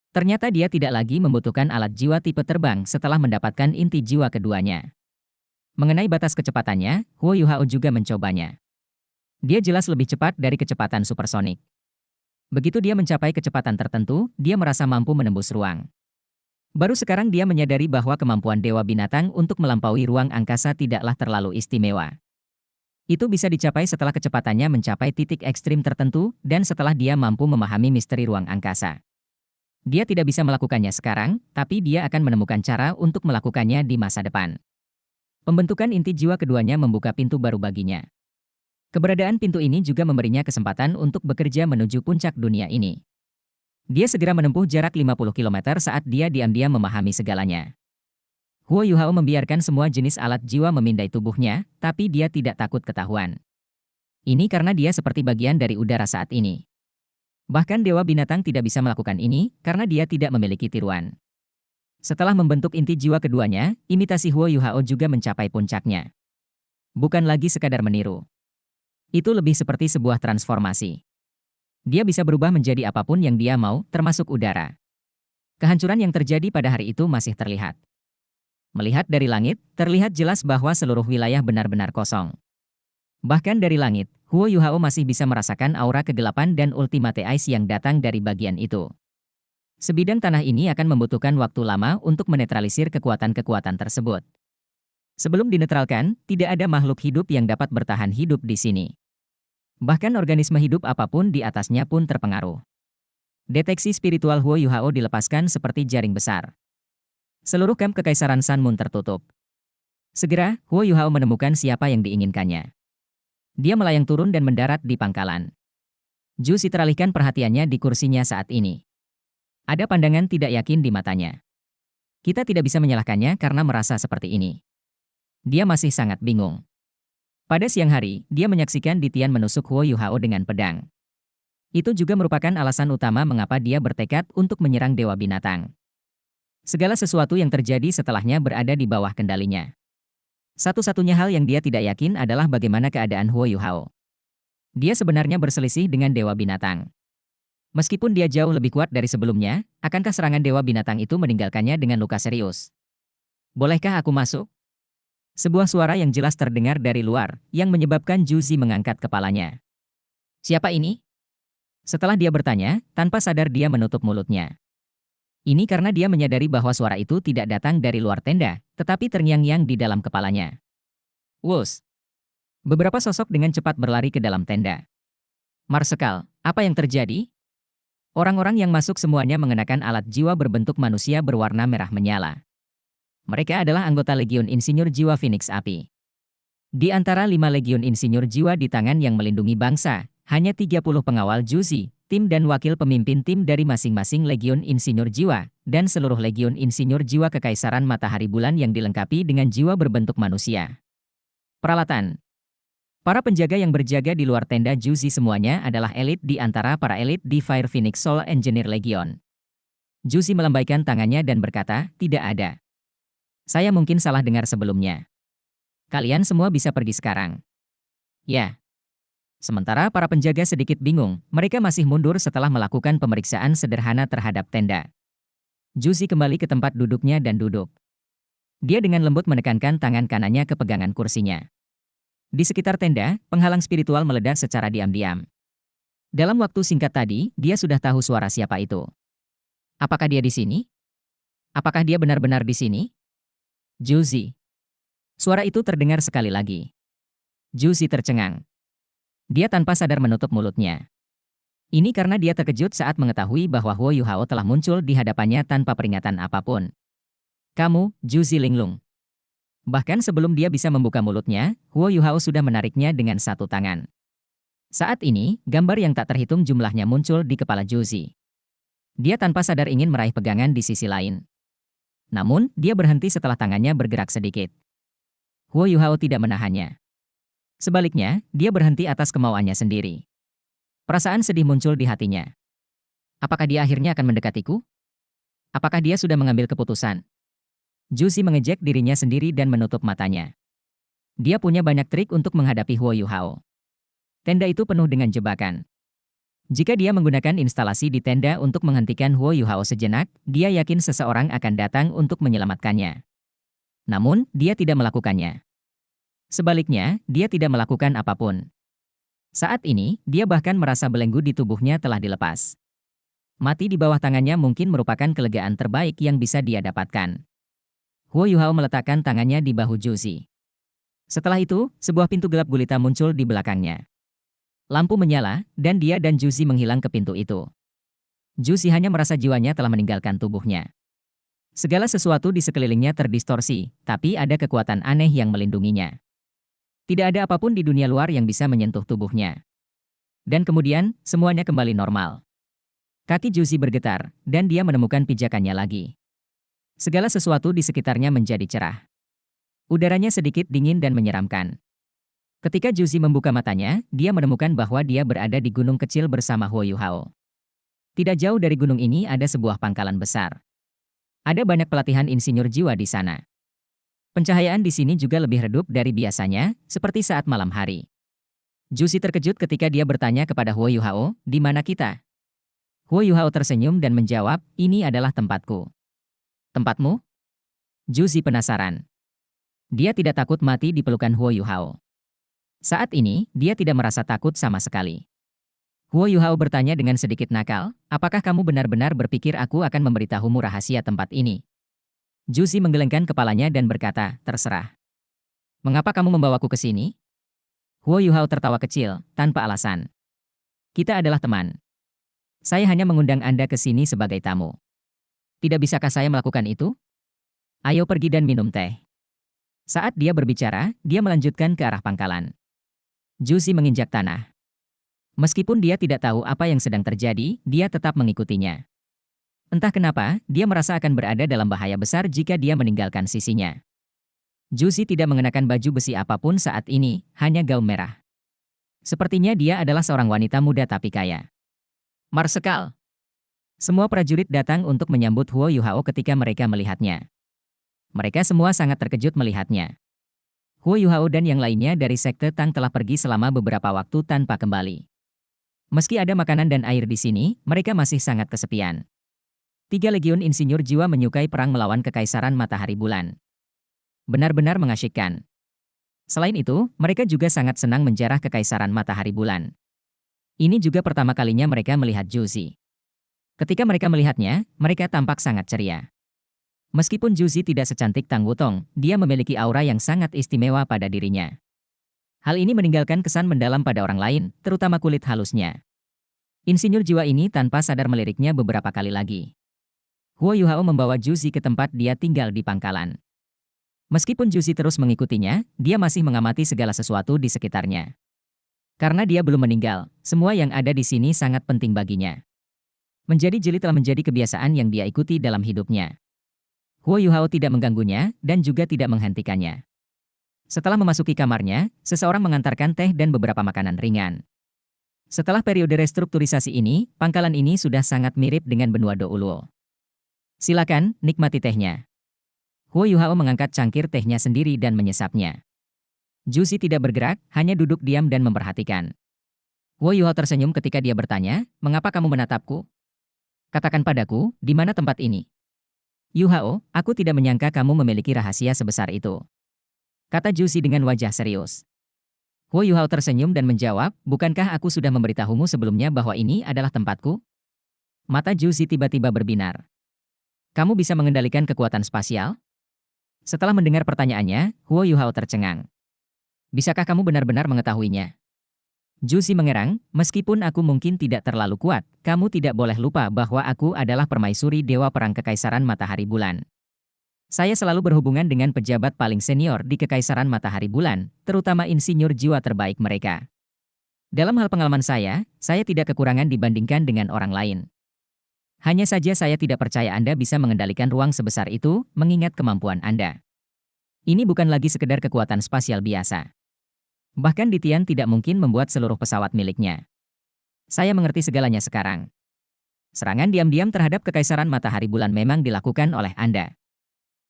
Ternyata dia tidak lagi membutuhkan alat jiwa tipe terbang setelah mendapatkan inti jiwa keduanya. Mengenai batas kecepatannya, Huo Yuhao juga mencobanya. Dia jelas lebih cepat dari kecepatan supersonik. Begitu dia mencapai kecepatan tertentu, dia merasa mampu menembus ruang. Baru sekarang dia menyadari bahwa kemampuan Dewa Binatang untuk melampaui ruang angkasa tidaklah terlalu istimewa. Itu bisa dicapai setelah kecepatannya mencapai titik ekstrim tertentu dan setelah dia mampu memahami misteri ruang angkasa. Dia tidak bisa melakukannya sekarang, tapi dia akan menemukan cara untuk melakukannya di masa depan. Pembentukan inti jiwa keduanya membuka pintu baru baginya. Keberadaan pintu ini juga memberinya kesempatan untuk bekerja menuju puncak dunia ini. Dia segera menempuh jarak 50 km saat dia diam-diam memahami segalanya. Huo Yuhao membiarkan semua jenis alat jiwa memindai tubuhnya, tapi dia tidak takut ketahuan. Ini karena dia seperti bagian dari udara saat ini. Bahkan Dewa Binatang tidak bisa melakukan ini karena dia tidak memiliki tiruan. Setelah membentuk inti jiwa keduanya, imitasi Huo Yuhao juga mencapai puncaknya. Bukan lagi sekadar meniru. Itu lebih seperti sebuah transformasi. Dia bisa berubah menjadi apapun yang dia mau, termasuk udara. Kehancuran yang terjadi pada hari itu masih terlihat. Melihat dari langit, terlihat jelas bahwa seluruh wilayah benar-benar kosong. Bahkan dari langit, Huo Yuhao masih bisa merasakan aura kegelapan dan ultimate ice yang datang dari bagian itu. Sebidang tanah ini akan membutuhkan waktu lama untuk menetralisir kekuatan-kekuatan tersebut. Sebelum dinetralkan, tidak ada makhluk hidup yang dapat bertahan hidup di sini. Bahkan organisme hidup apapun di atasnya pun terpengaruh. Deteksi spiritual Huo Yuhao dilepaskan seperti jaring besar. Seluruh kamp Kekaisaran Sun Moon tertutup. Segera, Huo Yuhao menemukan siapa yang diinginkannya. Dia melayang turun dan mendarat di pangkalan. Ju Si teralihkan perhatiannya di kursinya saat ini. Ada pandangan tidak yakin di matanya. Kita tidak bisa menyalahkannya karena merasa seperti ini. Dia masih sangat bingung. Pada siang hari, dia menyaksikan Ditian menusuk Huo Yuhao dengan pedang. Itu juga merupakan alasan utama mengapa dia bertekad untuk menyerang Dewa Binatang. Segala sesuatu yang terjadi setelahnya berada di bawah kendalinya. Satu-satunya hal yang dia tidak yakin adalah bagaimana keadaan Huo Yuhao. Dia sebenarnya berselisih dengan Dewa Binatang. Meskipun dia jauh lebih kuat dari sebelumnya, akankah serangan Dewa Binatang itu meninggalkannya dengan luka serius? Bolehkah aku masuk? Sebuah suara yang jelas terdengar dari luar, yang menyebabkan Ju Si mengangkat kepalanya. Siapa ini? Setelah dia bertanya, tanpa sadar dia menutup mulutnya. Ini karena dia menyadari bahwa suara itu tidak datang dari luar tenda, tetapi terngiang-ngiang di dalam kepalanya. Wus! Beberapa sosok dengan cepat berlari ke dalam tenda. Marsekal, apa yang terjadi? Orang-orang yang masuk semuanya mengenakan alat jiwa berbentuk manusia berwarna merah menyala. Mereka adalah anggota Legiun Insinyur Jiwa Phoenix Api. Di antara 5 Legiun Insinyur Jiwa di tangan yang melindungi bangsa, hanya 30 pengawal Ju Si, tim dan wakil pemimpin tim dari masing-masing Legiun Insinyur Jiwa, dan seluruh Legiun Insinyur Jiwa Kekaisaran Matahari Bulan yang dilengkapi dengan jiwa berbentuk manusia. Peralatan. Para penjaga yang berjaga di luar tenda Ju Si semuanya adalah elit di antara para elit di Fire Phoenix Soul Engineer Legion. Ju Si melambaikan tangannya dan berkata, tidak ada. Saya mungkin salah dengar sebelumnya. Kalian semua bisa pergi sekarang. Ya. Sementara para penjaga sedikit bingung, mereka masih mundur setelah melakukan pemeriksaan sederhana terhadap tenda. Ju Si kembali ke tempat duduknya dan duduk. Dia dengan lembut menekankan tangan kanannya ke pegangan kursinya. Di sekitar tenda, penghalang spiritual meledak secara diam-diam. Dalam waktu singkat tadi, dia sudah tahu suara siapa itu. Apakah dia di sini? Apakah dia benar-benar di sini? Ju Si. Suara itu terdengar sekali lagi. Ju Si tercengang. Dia tanpa sadar menutup mulutnya. Ini karena dia terkejut saat mengetahui bahwa Huo Yuhao telah muncul di hadapannya tanpa peringatan apapun. Kamu, Ju Si Linglung. Bahkan sebelum dia bisa membuka mulutnya, Huo Yuhao sudah menariknya dengan satu tangan. Saat ini, gambar yang tak terhitung jumlahnya muncul di kepala Ju Si. Dia tanpa sadar ingin meraih pegangan di sisi lain. Namun, dia berhenti setelah tangannya bergerak sedikit. Huo Yuhao tidak menahannya. Sebaliknya, dia berhenti atas kemauannya sendiri. Perasaan sedih muncul di hatinya. Apakah dia akhirnya akan mendekatiku? Apakah dia sudah mengambil keputusan? Ju Si mengejek dirinya sendiri dan menutup matanya. Dia punya banyak trik untuk menghadapi Huo Yuhao. Tenda itu penuh dengan jebakan. Jika dia menggunakan instalasi di tenda untuk menghentikan Huo Yuhao sejenak, dia yakin seseorang akan datang untuk menyelamatkannya. Namun, dia tidak melakukannya. Sebaliknya, dia tidak melakukan apapun. Saat ini, dia bahkan merasa belenggu di tubuhnya telah dilepas. Mati di bawah tangannya mungkin merupakan kelegaan terbaik yang bisa dia dapatkan. Huo Yuhao meletakkan tangannya di bahu Juzi. Setelah itu, sebuah pintu gelap gulita muncul di belakangnya. Lampu menyala, dan dia dan Juzi menghilang ke pintu itu. Juzi hanya merasa jiwanya telah meninggalkan tubuhnya. Segala sesuatu di sekelilingnya terdistorsi, tapi ada kekuatan aneh yang melindunginya. Tidak ada apapun di dunia luar yang bisa menyentuh tubuhnya. Dan kemudian, semuanya kembali normal. Kaki Juzi bergetar, dan dia menemukan pijakannya lagi. Segala sesuatu di sekitarnya menjadi cerah. Udaranya sedikit dingin dan menyeramkan. Ketika Juzi membuka matanya, dia menemukan bahwa dia berada di gunung kecil bersama Huo Yuhao. Tidak jauh dari gunung ini ada sebuah pangkalan besar. Ada banyak pelatihan insinyur jiwa di sana. Pencahayaan di sini juga lebih redup dari biasanya, seperti saat malam hari. Juzi terkejut ketika dia bertanya kepada Huo Yuhao, "Di mana kita?" Huo Yuhao tersenyum dan menjawab, "Ini adalah tempatku." "Tempatmu?" Juzi penasaran. Dia tidak takut mati di pelukan Huo Yuhao. Saat ini, dia tidak merasa takut sama sekali. Huo Yuhao bertanya dengan sedikit nakal, "Apakah kamu benar-benar berpikir aku akan memberitahumu rahasia tempat ini?" Juzi menggelengkan kepalanya dan berkata, "Terserah. Mengapa kamu membawaku ke sini?" Huo Yuhao tertawa kecil, tanpa alasan. "Kita adalah teman. Saya hanya mengundang Anda ke sini sebagai tamu. Tidak bisakah saya melakukan itu? Ayo pergi dan minum teh." Saat dia berbicara, dia melanjutkan ke arah pangkalan. Juzi menginjak tanah. Meskipun dia tidak tahu apa yang sedang terjadi, dia tetap mengikutinya. Entah kenapa, dia merasa akan berada dalam bahaya besar jika dia meninggalkan sisinya. Juzi tidak mengenakan baju besi apapun saat ini, hanya gaun merah. Sepertinya dia adalah seorang wanita muda tapi kaya. Marsekal. Semua prajurit datang untuk menyambut Huo Yuhao ketika mereka melihatnya. Mereka semua sangat terkejut melihatnya. Huo Yuhao dan yang lainnya dari sekte Tang telah pergi selama beberapa waktu tanpa kembali. Meski ada makanan dan air di sini, mereka masih sangat kesepian. 3 legiun insinyur jiwa menyukai perang melawan kekaisaran matahari bulan. Benar-benar mengasyikkan. Selain itu, mereka juga sangat senang menjarah kekaisaran matahari bulan. Ini juga pertama kalinya mereka melihat Juzi. Ketika mereka melihatnya, mereka tampak sangat ceria. Meskipun Juzi tidak secantik Tang Wutong, dia memiliki aura yang sangat istimewa pada dirinya. Hal ini meninggalkan kesan mendalam pada orang lain, terutama kulit halusnya. Insinyur jiwa ini tanpa sadar meliriknya beberapa kali lagi. Huo Yuhao membawa Juzi ke tempat dia tinggal di pangkalan. Meskipun Juzi terus mengikutinya, dia masih mengamati segala sesuatu di sekitarnya. Karena dia belum meninggal, semua yang ada di sini sangat penting baginya. Menjadi jeli telah menjadi kebiasaan yang dia ikuti dalam hidupnya. Huo Yuhao tidak mengganggunya, dan juga tidak menghentikannya. Setelah memasuki kamarnya, seseorang mengantarkan teh dan beberapa makanan ringan. Setelah periode restrukturisasi ini, pangkalan ini sudah sangat mirip dengan benua Douluo. "Silakan, nikmati tehnya." Huo Yuhao mengangkat cangkir tehnya sendiri dan menyesapnya. Juzi tidak bergerak, hanya duduk diam dan memperhatikan. Huo Yuhao tersenyum ketika dia bertanya, "Mengapa kamu menatapku? Katakan padaku, di mana tempat ini?" "Yuhao, aku tidak menyangka kamu memiliki rahasia sebesar itu," kata Juzi dengan wajah serius. Huo Yuhao tersenyum dan menjawab, "Bukankah aku sudah memberitahumu sebelumnya bahwa ini adalah tempatku?" Mata Juzi tiba-tiba berbinar. "Kamu bisa mengendalikan kekuatan spasial?" Setelah mendengar pertanyaannya, Huo Yuhao tercengang. "Bisakah kamu benar-benar mengetahuinya?" Juzi mengerang, "Meskipun aku mungkin tidak terlalu kuat, kamu tidak boleh lupa bahwa aku adalah permaisuri Dewa Perang Kekaisaran Matahari Bulan. Saya selalu berhubungan dengan pejabat paling senior di Kekaisaran Matahari Bulan, terutama insinyur jiwa terbaik mereka. Dalam hal pengalaman saya tidak kekurangan dibandingkan dengan orang lain. Hanya saja saya tidak percaya Anda bisa mengendalikan ruang sebesar itu, mengingat kemampuan Anda. Ini bukan lagi sekedar kekuatan spasial biasa. Bahkan Ditian tidak mungkin membuat seluruh pesawat miliknya. Saya mengerti segalanya sekarang. Serangan diam-diam terhadap Kekaisaran Matahari Bulan memang dilakukan oleh Anda.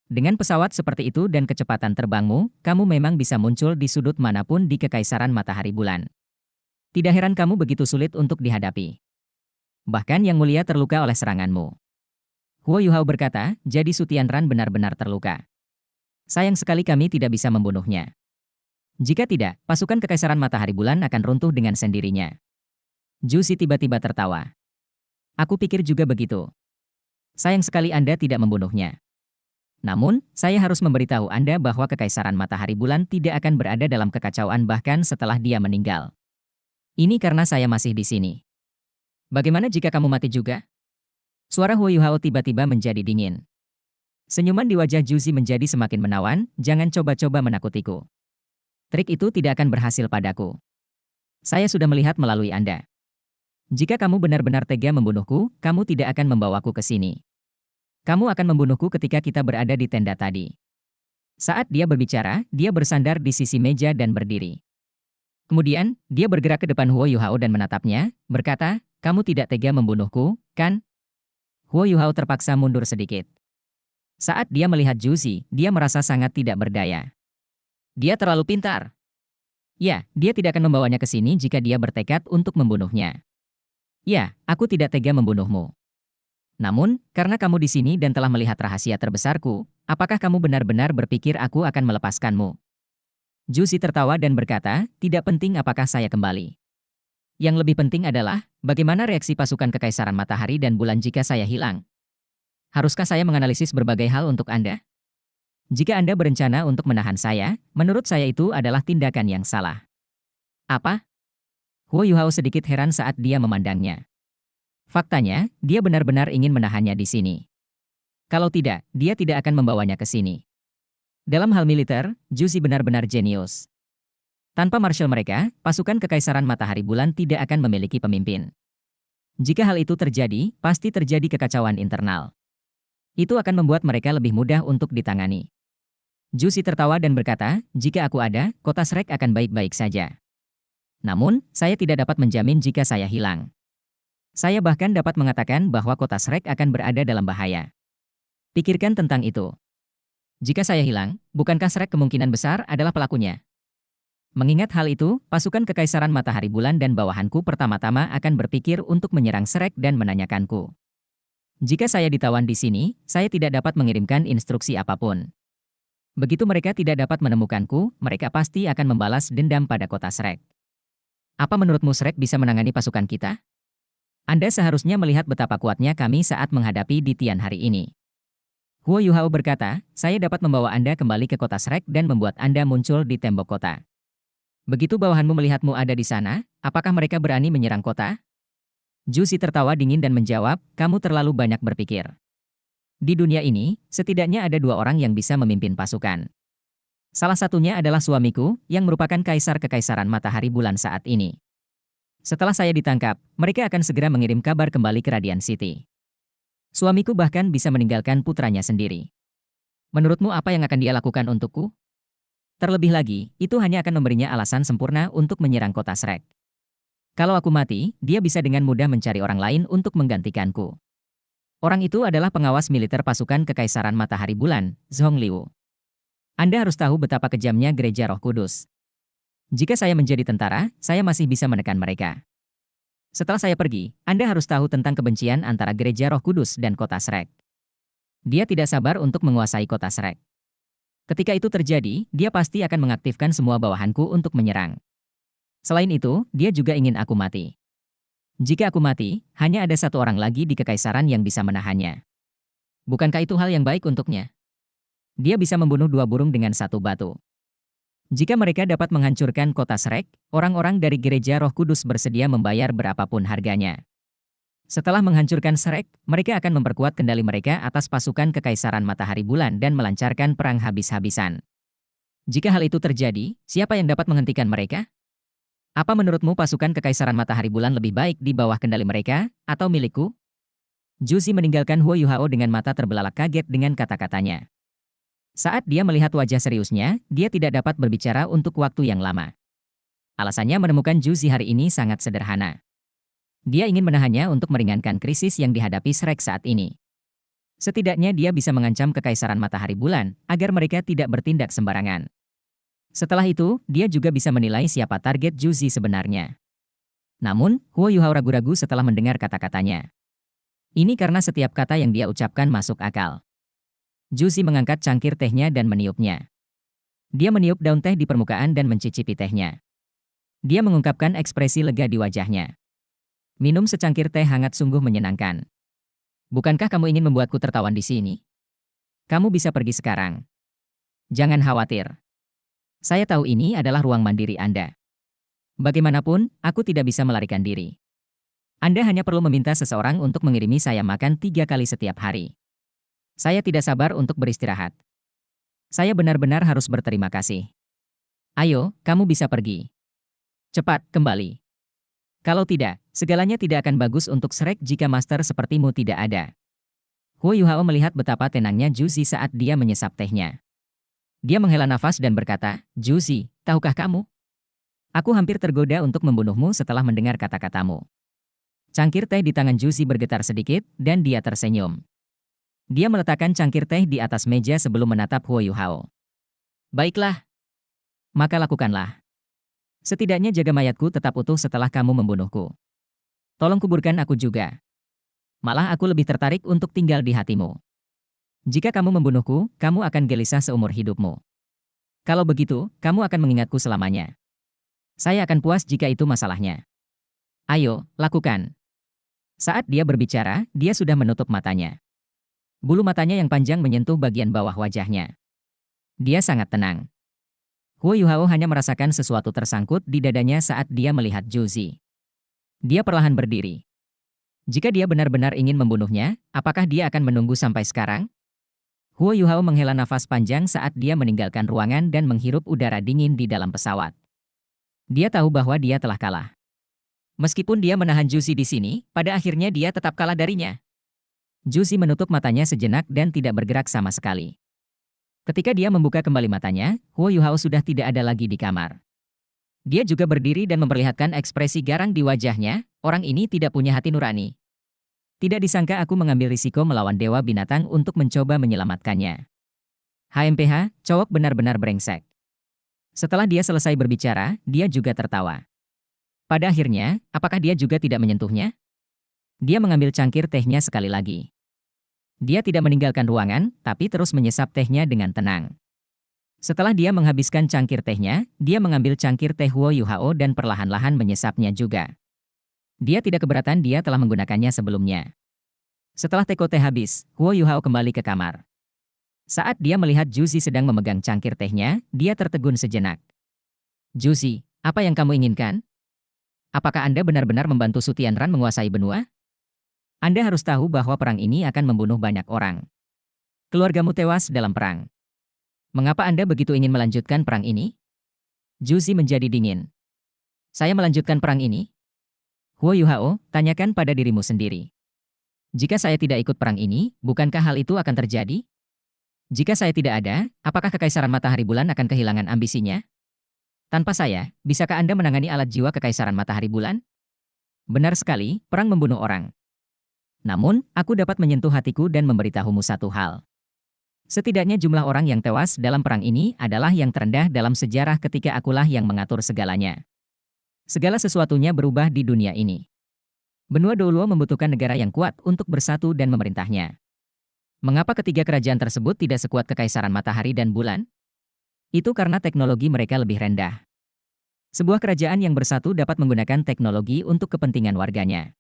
Dengan pesawat seperti itu dan kecepatan terbangmu, kamu memang bisa muncul di sudut manapun di Kekaisaran Matahari Bulan. Tidak heran kamu begitu sulit untuk dihadapi." Bahkan Yang Mulia terluka oleh seranganmu. Huo Yuhao berkata, jadi Su Tianran benar-benar terluka. Sayang sekali kami tidak bisa membunuhnya. Jika tidak, pasukan Kekaisaran Matahari Bulan akan runtuh dengan sendirinya. Zhu Xi tiba-tiba tertawa. Aku pikir juga begitu. Sayang sekali Anda tidak membunuhnya. Namun, saya harus memberitahu Anda bahwa Kekaisaran Matahari Bulan tidak akan berada dalam kekacauan bahkan setelah dia meninggal. Ini karena saya masih di sini. Bagaimana jika kamu mati juga? Suara Huo Yuhao tiba-tiba menjadi dingin. Senyuman di wajah Zhu Xi menjadi semakin menawan, jangan coba-coba menakutiku. Trik itu tidak akan berhasil padaku. Saya sudah melihat melalui Anda. Jika kamu benar-benar tega membunuhku, kamu tidak akan membawaku ke sini. Kamu akan membunuhku ketika kita berada di tenda tadi. Saat dia berbicara, dia bersandar di sisi meja dan berdiri. Kemudian, dia bergerak ke depan Huo Yuhao dan menatapnya, berkata, kamu tidak tega membunuhku, kan? Huo Yuhao terpaksa mundur sedikit. Saat dia melihat Zhu Xi, dia merasa sangat tidak berdaya. Dia terlalu pintar. Ya, dia tidak akan membawanya ke sini jika dia bertekad untuk membunuhnya. Ya, aku tidak tega membunuhmu. Namun, karena kamu di sini dan telah melihat rahasia terbesarku, apakah kamu benar-benar berpikir aku akan melepaskanmu? Zhu Xi tertawa dan berkata, tidak penting apakah saya kembali. Yang lebih penting adalah, bagaimana reaksi pasukan Kekaisaran Matahari dan Bulan jika saya hilang. Haruskah saya menganalisis berbagai hal untuk Anda? Jika Anda berencana untuk menahan saya, menurut saya itu adalah tindakan yang salah. Apa? Huo Yuhao sedikit heran saat dia memandangnya. Faktanya, dia benar-benar ingin menahannya di sini. Kalau tidak, dia tidak akan membawanya ke sini. Dalam hal militer, Zhu Xi benar-benar jenius. Tanpa marshal mereka, pasukan Kekaisaran Matahari Bulan tidak akan memiliki pemimpin. Jika hal itu terjadi, pasti terjadi kekacauan internal. Itu akan membuat mereka lebih mudah untuk ditangani. Zhu Xi tertawa dan berkata, jika aku ada, kota Shrek akan baik-baik saja. Namun, saya tidak dapat menjamin jika saya hilang. Saya bahkan dapat mengatakan bahwa kota Shrek akan berada dalam bahaya. Pikirkan tentang itu. Jika saya hilang, bukankah Shrek kemungkinan besar adalah pelakunya? Mengingat hal itu, pasukan Kekaisaran Matahari Bulan dan bawahanku pertama-tama akan berpikir untuk menyerang Shrek dan menanyakanku. Jika saya ditawan di sini, saya tidak dapat mengirimkan instruksi apapun. Begitu mereka tidak dapat menemukanku, mereka pasti akan membalas dendam pada kota Shrek. Apa menurutmu Shrek bisa menangani pasukan kita? Anda seharusnya melihat betapa kuatnya kami saat menghadapi di Tian hari ini. Huo Yuhao berkata, saya dapat membawa Anda kembali ke kota Shrek dan membuat Anda muncul di tembok kota. Begitu bawahanmu melihatmu ada di sana, apakah mereka berani menyerang kota? Zhu Xi tertawa dingin dan menjawab, kamu terlalu banyak berpikir. Di dunia ini, setidaknya ada dua orang yang bisa memimpin pasukan. Salah satunya adalah suamiku, yang merupakan kaisar Kekaisaran Matahari Bulan saat ini. Setelah saya ditangkap, mereka akan segera mengirim kabar kembali ke Radiant City. Suamiku bahkan bisa meninggalkan putranya sendiri. Menurutmu apa yang akan dia lakukan untukku? Terlebih lagi, itu hanya akan memberinya alasan sempurna untuk menyerang kota Shrek. Kalau aku mati, dia bisa dengan mudah mencari orang lain untuk menggantikanku. Orang itu adalah pengawas militer pasukan Kekaisaran Matahari Bulan, Zhongliu. Anda harus tahu betapa kejamnya Gereja Roh Kudus. Jika saya menjadi tentara, saya masih bisa menekan mereka. Setelah saya pergi, Anda harus tahu tentang kebencian antara Gereja Roh Kudus dan kota Shrek. Dia tidak sabar untuk menguasai kota Shrek. Ketika itu terjadi, dia pasti akan mengaktifkan semua bawahanku untuk menyerang. Selain itu, dia juga ingin aku mati. Jika aku mati, hanya ada satu orang lagi di kekaisaran yang bisa menahannya. Bukankah itu hal yang baik untuknya? Dia bisa membunuh dua burung dengan satu batu. Jika mereka dapat menghancurkan kota Shrek, orang-orang dari Gereja Roh Kudus bersedia membayar berapapun harganya. Setelah menghancurkan Shrek, mereka akan memperkuat kendali mereka atas pasukan Kekaisaran Matahari Bulan dan melancarkan perang habis-habisan. Jika hal itu terjadi, siapa yang dapat menghentikan mereka? Apa menurutmu pasukan Kekaisaran Matahari Bulan lebih baik di bawah kendali mereka, atau milikku? Zhu Xi meninggalkan Huo Yuhao dengan mata terbelalak kaget dengan kata-katanya. Saat dia melihat wajah seriusnya, dia tidak dapat berbicara untuk waktu yang lama. Alasannya menemukan Zhu Xi hari ini sangat sederhana. Dia ingin menahannya untuk meringankan krisis yang dihadapi Shrek saat ini. Setidaknya dia bisa mengancam Kekaisaran Matahari Bulan, agar mereka tidak bertindak sembarangan. Setelah itu, dia juga bisa menilai siapa target Zhu Xi sebenarnya. Namun, Huo Yuhao ragu-ragu setelah mendengar kata-katanya. Ini karena setiap kata yang dia ucapkan masuk akal. Juzi mengangkat cangkir tehnya dan meniupnya. Dia meniup daun teh di permukaan dan mencicipi tehnya. Dia mengungkapkan ekspresi lega di wajahnya. Minum secangkir teh hangat sungguh menyenangkan. Bukankah kamu ingin membuatku tertawan di sini? Kamu bisa pergi sekarang. Jangan khawatir. Saya tahu ini adalah ruang mandiri Anda. Bagaimanapun, aku tidak bisa melarikan diri. Anda hanya perlu meminta seseorang untuk mengirimi saya makan 3 kali setiap hari. Saya tidak sabar untuk beristirahat. Saya benar-benar harus berterima kasih. Ayo, kamu bisa pergi. Cepat, kembali. Kalau tidak, segalanya tidak akan bagus untuk Shrek jika master sepertimu tidak ada. Huo Yuhao melihat betapa tenangnya Juzi saat dia menyesap tehnya. Dia menghela nafas dan berkata, Juzi, tahukah kamu? Aku hampir tergoda untuk membunuhmu setelah mendengar kata-katamu. Cangkir teh di tangan Juzi bergetar sedikit, dan dia tersenyum. Dia meletakkan cangkir teh di atas meja sebelum menatap Huo Yuhao. Baiklah. Maka lakukanlah. Setidaknya jaga mayatku tetap utuh setelah kamu membunuhku. Tolong kuburkan aku juga. Malah aku lebih tertarik untuk tinggal di hatimu. Jika kamu membunuhku, kamu akan gelisah seumur hidupmu. Kalau begitu, kamu akan mengingatku selamanya. Saya akan puas jika itu masalahnya. Ayo, lakukan. Saat dia berbicara, dia sudah menutup matanya. Bulu matanya yang panjang menyentuh bagian bawah wajahnya. Dia sangat tenang. Huo Yuhao hanya merasakan sesuatu tersangkut di dadanya saat dia melihat Juzi. Dia perlahan berdiri. Jika dia benar-benar ingin membunuhnya, apakah dia akan menunggu sampai sekarang? Huo Yuhao menghela nafas panjang saat dia meninggalkan ruangan dan menghirup udara dingin di dalam pesawat. Dia tahu bahwa dia telah kalah. Meskipun dia menahan Juzi di sini, pada akhirnya dia tetap kalah darinya. Juzi menutup matanya sejenak dan tidak bergerak sama sekali. Ketika dia membuka kembali matanya, Huo Yuhao sudah tidak ada lagi di kamar. Dia juga berdiri dan memperlihatkan ekspresi garang di wajahnya, orang ini tidak punya hati nurani. Tidak disangka aku mengambil risiko melawan dewa binatang untuk mencoba menyelamatkannya. HMPH, cowok benar-benar brengsek. Setelah dia selesai berbicara, dia juga tertawa. Pada akhirnya, apakah dia juga tidak menyentuhnya? Dia mengambil cangkir tehnya sekali lagi. Dia tidak meninggalkan ruangan, tapi terus menyesap tehnya dengan tenang. Setelah dia menghabiskan cangkir tehnya, dia mengambil cangkir teh Huo Yuhao dan perlahan-lahan menyesapnya juga. Dia tidak keberatan dia telah menggunakannya sebelumnya. Setelah teko teh habis, Huo Yuhao kembali ke kamar. Saat dia melihat Juzi sedang memegang cangkir tehnya, dia tertegun sejenak. Juzi, apa yang kamu inginkan? Apakah Anda benar-benar membantu Su Tianran menguasai benua? Anda harus tahu bahwa perang ini akan membunuh banyak orang. Keluargamu tewas dalam perang. Mengapa Anda begitu ingin melanjutkan perang ini? Juzi menjadi dingin. Saya melanjutkan perang ini? Huo Yuhao, tanyakan pada dirimu sendiri. Jika saya tidak ikut perang ini, bukankah hal itu akan terjadi? Jika saya tidak ada, apakah Kekaisaran Matahari Bulan akan kehilangan ambisinya? Tanpa saya, bisakah Anda menangani alat jiwa Kekaisaran Matahari Bulan? Benar sekali, perang membunuh orang. Namun, aku dapat menyentuh hatiku dan memberitahumu satu hal. Setidaknya jumlah orang yang tewas dalam perang ini adalah yang terendah dalam sejarah ketika akulah yang mengatur segalanya. Segala sesuatunya berubah di dunia ini. Benua Doluo membutuhkan negara yang kuat untuk bersatu dan memerintahnya. Mengapa ketiga kerajaan tersebut tidak sekuat Kekaisaran Matahari dan Bulan? Itu karena teknologi mereka lebih rendah. Sebuah kerajaan yang bersatu dapat menggunakan teknologi untuk kepentingan warganya.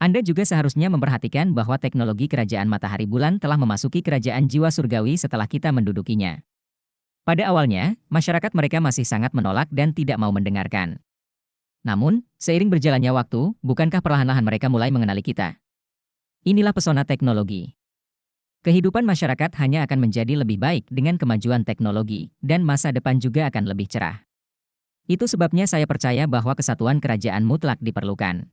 Anda juga seharusnya memperhatikan bahwa teknologi kerajaan Matahari Bulan telah memasuki kerajaan jiwa surgawi setelah kita mendudukinya. Pada awalnya, masyarakat mereka masih sangat menolak dan tidak mau mendengarkan. Namun, seiring berjalannya waktu, bukankah perlahan-lahan mereka mulai mengenali kita? Inilah pesona teknologi. Kehidupan masyarakat hanya akan menjadi lebih baik dengan kemajuan teknologi, dan masa depan juga akan lebih cerah. Itu sebabnya saya percaya bahwa kesatuan kerajaan mutlak diperlukan.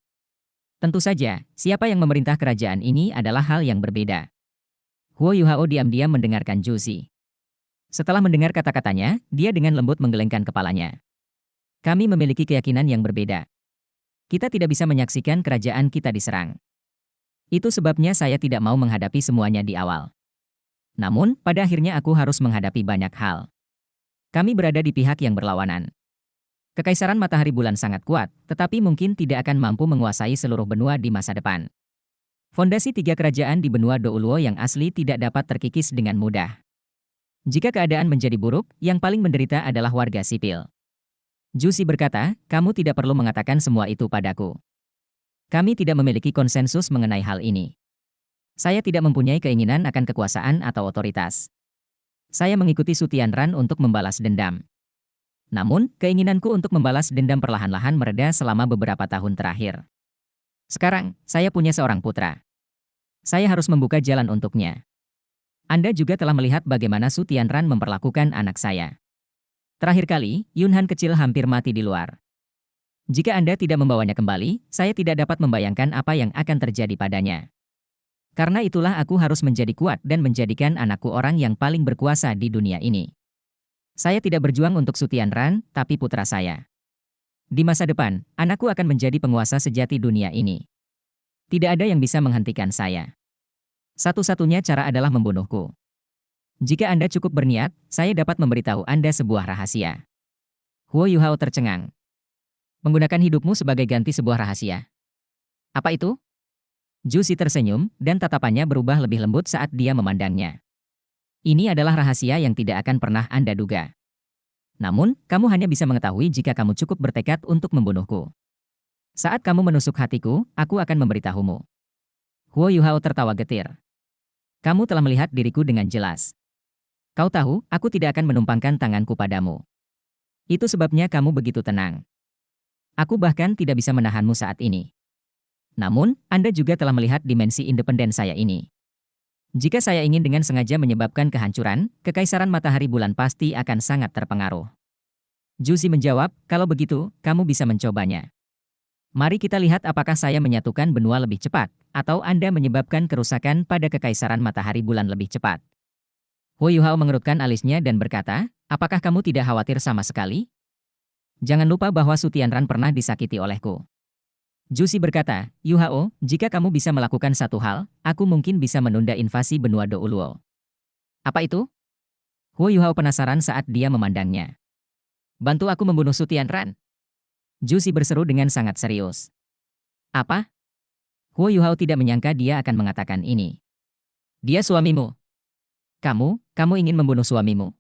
Tentu saja, siapa yang memerintah kerajaan ini adalah hal yang berbeda. Huo Yuhao diam-diam mendengarkan Juzi. Setelah mendengar kata-katanya, dia dengan lembut menggelengkan kepalanya. Kami memiliki keyakinan yang berbeda. Kita tidak bisa menyaksikan kerajaan kita diserang. Itu sebabnya saya tidak mau menghadapi semuanya di awal. Namun, pada akhirnya aku harus menghadapi banyak hal. Kami berada di pihak yang berlawanan. Kekaisaran Matahari Bulan sangat kuat, tetapi mungkin tidak akan mampu menguasai seluruh benua di masa depan. Fondasi 3 kerajaan di benua Douluo yang asli tidak dapat terkikis dengan mudah. Jika keadaan menjadi buruk, yang paling menderita adalah warga sipil. Jusi berkata, kamu tidak perlu mengatakan semua itu padaku. Kami tidak memiliki konsensus mengenai hal ini. Saya tidak mempunyai keinginan akan kekuasaan atau otoritas. Saya mengikuti Su Tianran untuk membalas dendam. Namun, keinginanku untuk membalas dendam perlahan-lahan mereda selama beberapa tahun terakhir. Sekarang, saya punya seorang putra. Saya harus membuka jalan untuknya. Anda juga telah melihat bagaimana Su Tianran memperlakukan anak saya. Terakhir kali, Yunhan kecil hampir mati di luar. Jika Anda tidak membawanya kembali, saya tidak dapat membayangkan apa yang akan terjadi padanya. Karena itulah aku harus menjadi kuat dan menjadikan anakku orang yang paling berkuasa di dunia ini. Saya tidak berjuang untuk Su Tianran, tapi putra saya. Di masa depan, anakku akan menjadi penguasa sejati dunia ini. Tidak ada yang bisa menghentikan saya. Satu-satunya cara adalah membunuhku. Jika Anda cukup berniat, saya dapat memberitahu Anda sebuah rahasia. Huo Yuhao tercengang. Menggunakan hidupmu sebagai ganti sebuah rahasia. Apa itu? Jusi tersenyum, dan tatapannya berubah lebih lembut saat dia memandangnya. Ini adalah rahasia yang tidak akan pernah Anda duga. Namun, kamu hanya bisa mengetahui jika kamu cukup bertekad untuk membunuhku. Saat kamu menusuk hatiku, aku akan memberitahumu. Huo Yuhao tertawa getir. Kamu telah melihat diriku dengan jelas. Kau tahu, aku tidak akan menumpangkan tanganku padamu. Itu sebabnya kamu begitu tenang. Aku bahkan tidak bisa menahanmu saat ini. Namun, Anda juga telah melihat dimensi independen saya ini. Jika saya ingin dengan sengaja menyebabkan kehancuran, Kekaisaran Matahari Bulan pasti akan sangat terpengaruh. Jusi menjawab, kalau begitu, kamu bisa mencobanya. Mari kita lihat apakah saya menyatukan benua lebih cepat, atau Anda menyebabkan kerusakan pada Kekaisaran Matahari Bulan lebih cepat. Huo Yuhao mengerutkan alisnya dan berkata, apakah kamu tidak khawatir sama sekali? Jangan lupa bahwa Su Tianran pernah disakiti olehku. Jusi berkata, Yuhao, jika kamu bisa melakukan satu hal, aku mungkin bisa menunda invasi benua Douluo. Apa itu? Huo Yuhao penasaran saat dia memandangnya. Bantu aku membunuh Su Tianran. Jusi berseru dengan sangat serius. Apa? Huo Yuhao tidak menyangka dia akan mengatakan ini. Dia suamimu. Kamu ingin membunuh suamimu.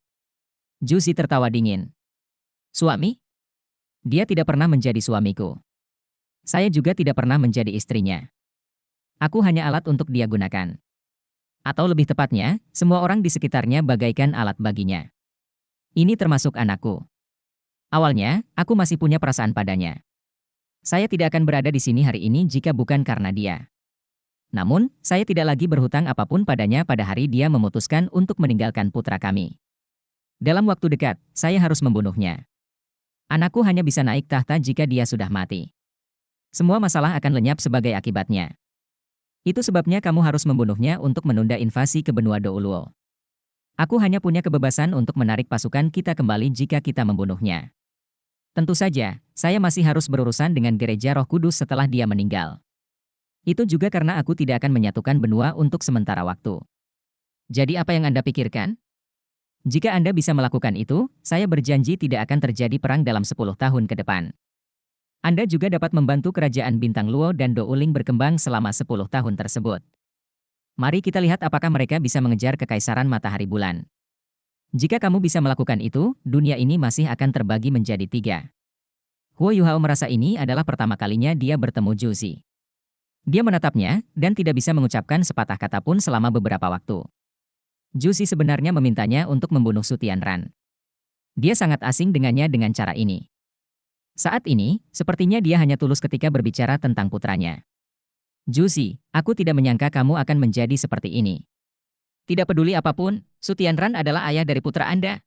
Jusi tertawa dingin. Suami? Dia tidak pernah menjadi suamiku. Saya juga tidak pernah menjadi istrinya. Aku hanya alat untuk dia gunakan. Atau lebih tepatnya, semua orang di sekitarnya bagaikan alat baginya. Ini termasuk anakku. Awalnya, aku masih punya perasaan padanya. Saya tidak akan berada di sini hari ini jika bukan karena dia. Namun, saya tidak lagi berhutang apapun padanya pada hari dia memutuskan untuk meninggalkan putra kami. Dalam waktu dekat, saya harus membunuhnya. Anakku hanya bisa naik tahta jika dia sudah mati. Semua masalah akan lenyap sebagai akibatnya. Itu sebabnya kamu harus membunuhnya untuk menunda invasi ke benua Douluo. Aku hanya punya kebebasan untuk menarik pasukan kita kembali jika kita membunuhnya. Tentu saja, saya masih harus berurusan dengan gereja Roh Kudus setelah dia meninggal. Itu juga karena aku tidak akan menyatukan benua untuk sementara waktu. Jadi apa yang Anda pikirkan? Jika Anda bisa melakukan itu, saya berjanji tidak akan terjadi perang dalam 10 tahun ke depan. Anda juga dapat membantu kerajaan Bintang Luo dan Douling berkembang selama 10 tahun tersebut. Mari kita lihat apakah mereka bisa mengejar Kekaisaran Matahari Bulan. Jika kamu bisa melakukan itu, dunia ini masih akan terbagi menjadi 3. Huo Yuhao merasa ini adalah pertama kalinya dia bertemu Jusi. Dia menatapnya, dan tidak bisa mengucapkan sepatah kata pun selama beberapa waktu. Jusi sebenarnya memintanya untuk membunuh Su Tianran. Dia sangat asing dengannya dengan cara ini. Saat ini, sepertinya dia hanya tulus ketika berbicara tentang putranya. Jusi, aku tidak menyangka kamu akan menjadi seperti ini. Tidak peduli apapun, Su Tianran adalah ayah dari putra Anda.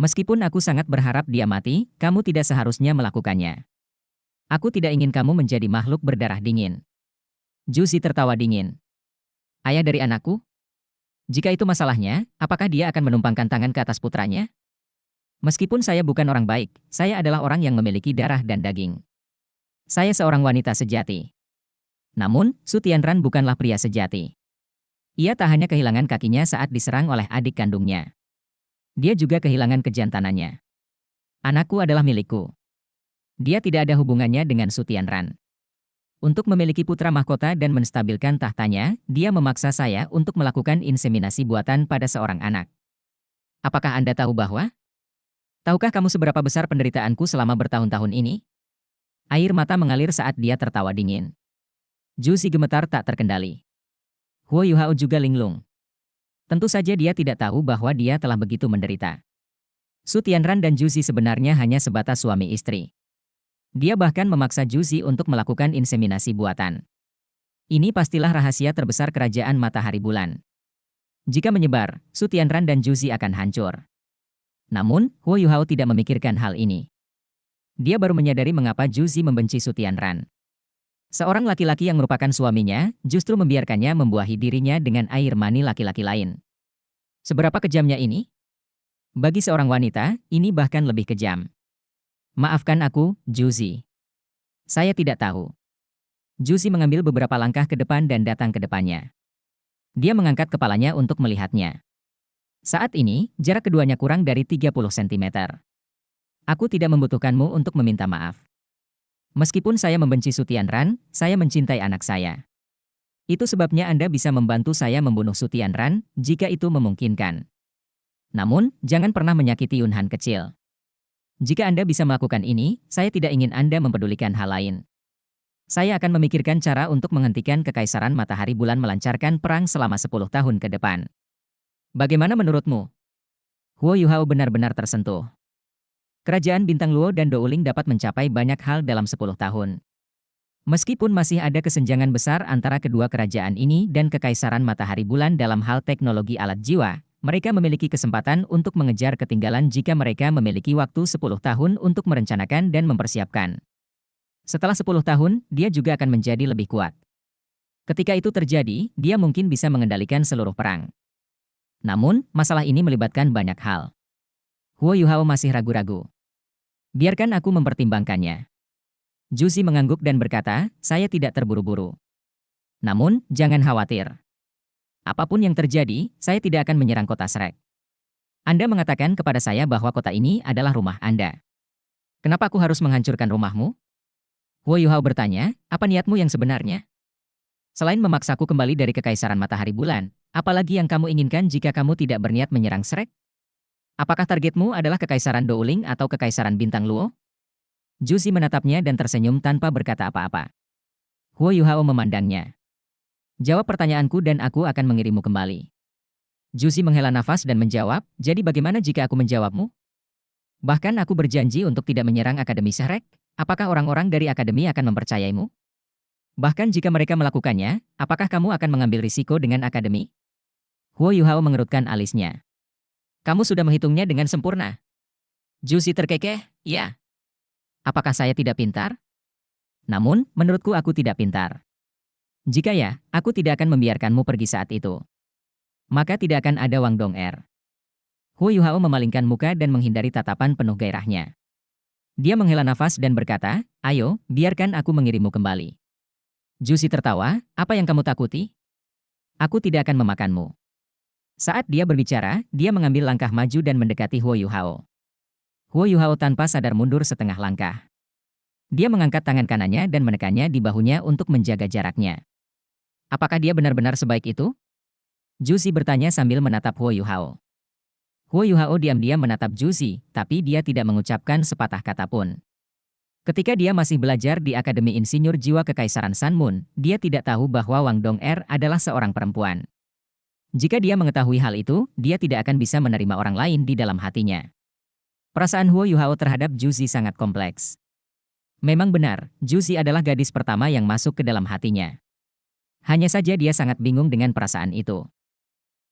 Meskipun aku sangat berharap dia mati, kamu tidak seharusnya melakukannya. Aku tidak ingin kamu menjadi makhluk berdarah dingin. Jusi tertawa dingin. Ayah dari anakku? Jika itu masalahnya, apakah dia akan menumpangkan tangan ke atas putranya? Meskipun saya bukan orang baik, saya adalah orang yang memiliki darah dan daging. Saya seorang wanita sejati. Namun, Su Tianran bukanlah pria sejati. Ia tak hanya kehilangan kakinya saat diserang oleh adik kandungnya. Dia juga kehilangan kejantanannya. Anakku adalah milikku. Dia tidak ada hubungannya dengan Su Tianran. Untuk memiliki putra mahkota dan menstabilkan tahtanya, dia memaksa saya untuk melakukan inseminasi buatan pada seorang anak. Apakah Anda tahu bahwa? Tahukah kamu seberapa besar penderitaanku selama bertahun-tahun ini? Air mata mengalir saat dia tertawa dingin. Zhu Xi gemetar tak terkendali. Huo Yuhao juga linglung. Tentu saja dia tidak tahu bahwa dia telah begitu menderita. Su Tianran dan Zhu Xi sebenarnya hanya sebatas suami istri. Dia bahkan memaksa Zhu Xi untuk melakukan inseminasi buatan. Ini pastilah rahasia terbesar kerajaan Matahari Bulan. Jika menyebar, Su Tianran dan Zhu Xi akan hancur. Namun, Huo Yuhao tidak memikirkan hal ini. Dia baru menyadari mengapa Zhu Xi membenci Su Tianran. Seorang laki-laki yang merupakan suaminya, justru membiarkannya membuahi dirinya dengan air mani laki-laki lain. Seberapa kejamnya ini? Bagi seorang wanita, ini bahkan lebih kejam. Maafkan aku, Zhu Xi. Saya tidak tahu. Zhu Xi mengambil beberapa langkah ke depan dan datang ke depannya. Dia mengangkat kepalanya untuk melihatnya. Saat ini, jarak keduanya kurang dari 30 cm. Aku tidak membutuhkanmu untuk meminta maaf. Meskipun saya membenci Su Tianran, saya mencintai anak saya. Itu sebabnya Anda bisa membantu saya membunuh Su Tianran, jika itu memungkinkan. Namun, jangan pernah menyakiti Yunhan kecil. Jika Anda bisa melakukan ini, saya tidak ingin Anda mempedulikan hal lain. Saya akan memikirkan cara untuk menghentikan Kekaisaran Matahari Bulan melancarkan perang selama 10 tahun ke depan. Bagaimana menurutmu? Huo Yuhao benar-benar tersentuh. Kerajaan Bintang Luo dan Douling dapat mencapai banyak hal dalam 10 tahun. Meskipun masih ada kesenjangan besar antara kedua kerajaan ini dan Kekaisaran Matahari Bulan dalam hal teknologi alat jiwa, mereka memiliki kesempatan untuk mengejar ketinggalan jika mereka memiliki waktu 10 tahun untuk merencanakan dan mempersiapkan. Setelah 10 tahun, dia juga akan menjadi lebih kuat. Ketika itu terjadi, dia mungkin bisa mengendalikan seluruh perang. Namun, masalah ini melibatkan banyak hal. Huo Yuhao masih ragu-ragu. Biarkan aku mempertimbangkannya. Zhu Xi mengangguk dan berkata, saya tidak terburu-buru. Namun, jangan khawatir. Apapun yang terjadi, saya tidak akan menyerang kota Shrek. Anda mengatakan kepada saya bahwa kota ini adalah rumah Anda. Kenapa aku harus menghancurkan rumahmu? Huo Yuhao bertanya, apa niatmu yang sebenarnya? Selain memaksaku kembali dari Kekaisaran Matahari Bulan, apalagi yang kamu inginkan jika kamu tidak berniat menyerang Shrek? Apakah targetmu adalah Kekaisaran Douling atau Kekaisaran Bintang Luo? Zhu Xi menatapnya dan tersenyum tanpa berkata apa-apa. Huo Yuhao memandangnya. Jawab pertanyaanku dan aku akan mengirimmu kembali. Zhu Xi menghela nafas dan menjawab, jadi bagaimana jika aku menjawabmu? Bahkan aku berjanji untuk tidak menyerang Akademi Shrek. Apakah orang-orang dari Akademi akan mempercayaimu? Bahkan jika mereka melakukannya, apakah kamu akan mengambil risiko dengan Akademi? Huo Yuhao mengerutkan alisnya. Kamu sudah menghitungnya dengan sempurna. Zhu Xi terkekeh, ya. Apakah saya tidak pintar? Namun, menurutku aku tidak pintar. Jika ya, aku tidak akan membiarkanmu pergi saat itu. Maka tidak akan ada Wang Dong'er. Huo Yuhao memalingkan muka dan menghindari tatapan penuh gairahnya. Dia menghela nafas dan berkata, ayo, biarkan aku mengirimmu kembali. Zhu Xi tertawa, apa yang kamu takuti? Aku tidak akan memakanmu. Saat dia berbicara, dia mengambil langkah maju dan mendekati Huo Yuhao. Huo Yuhao tanpa sadar mundur setengah langkah. Dia mengangkat tangan kanannya dan menekannya di bahunya untuk menjaga jaraknya. Apakah dia benar-benar sebaik itu? Zhu Xi bertanya sambil menatap Huo Yuhao. Huo Yuhao diam-diam menatap Zhu Xi, tapi dia tidak mengucapkan sepatah kata pun. Ketika dia masih belajar di Akademi Insinyur Jiwa Kekaisaran Sanmun, dia tidak tahu bahwa Wang Dong'er adalah seorang perempuan. Jika dia mengetahui hal itu, dia tidak akan bisa menerima orang lain di dalam hatinya. Perasaan Huo Yuhao terhadap Zhu Xi sangat kompleks. Memang benar, Zhu Xi adalah gadis pertama yang masuk ke dalam hatinya. Hanya saja dia sangat bingung dengan perasaan itu.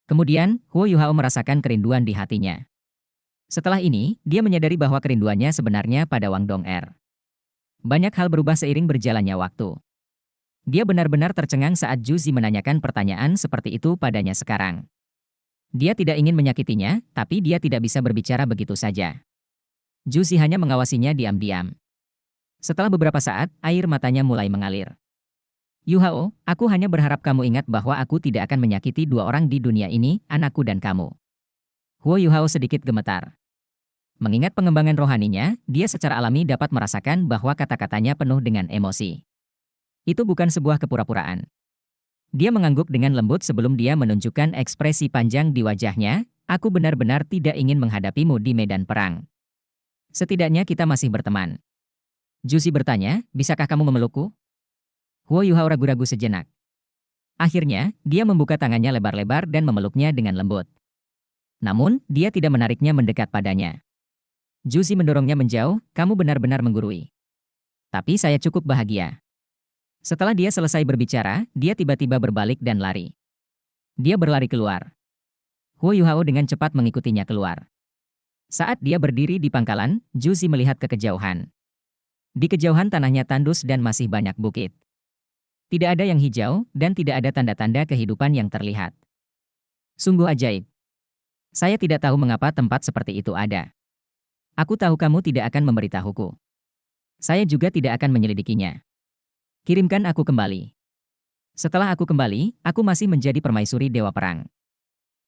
Kemudian, Huo Yuhao merasakan kerinduan di hatinya. Setelah ini, dia menyadari bahwa kerinduannya sebenarnya pada Wang Dong'er. Banyak hal berubah seiring berjalannya waktu. Dia benar-benar tercengang saat Zhu Xi menanyakan pertanyaan seperti itu padanya sekarang. Dia tidak ingin menyakitinya, tapi dia tidak bisa berbicara begitu saja. Zhu Xi hanya mengawasinya diam-diam. Setelah beberapa saat, air matanya mulai mengalir. Yuhao, aku hanya berharap kamu ingat bahwa aku tidak akan menyakiti dua orang di dunia ini, anakku dan kamu. Huo Yuhao sedikit gemetar. Mengingat pengembangan rohaninya, dia secara alami dapat merasakan bahwa kata-katanya penuh dengan emosi. Itu bukan sebuah kepura-puraan. Dia mengangguk dengan lembut sebelum dia menunjukkan ekspresi panjang di wajahnya. Aku benar-benar tidak ingin menghadapimu di medan perang. Setidaknya kita masih berteman. Juzi bertanya, bisakah kamu memelukku? Huo Yuhao ragu-ragu sejenak. Akhirnya, dia membuka tangannya lebar-lebar dan memeluknya dengan lembut. Namun, dia tidak menariknya mendekat padanya. Juzi mendorongnya menjauh, kamu benar-benar menggurui. Tapi saya cukup bahagia. Setelah dia selesai berbicara, dia tiba-tiba berbalik dan lari. Dia berlari keluar. Huo Yuhao dengan cepat mengikutinya keluar. Saat dia berdiri di pangkalan, Juzi melihat ke kejauhan. Di kejauhan tanahnya tandus dan masih banyak bukit. Tidak ada yang hijau, dan tidak ada tanda-tanda kehidupan yang terlihat. Sungguh ajaib. Saya tidak tahu mengapa tempat seperti itu ada. Aku tahu kamu tidak akan memberitahuku. Saya juga tidak akan menyelidikinya. Kirimkan aku kembali. Setelah aku kembali, aku masih menjadi permaisuri Dewa Perang.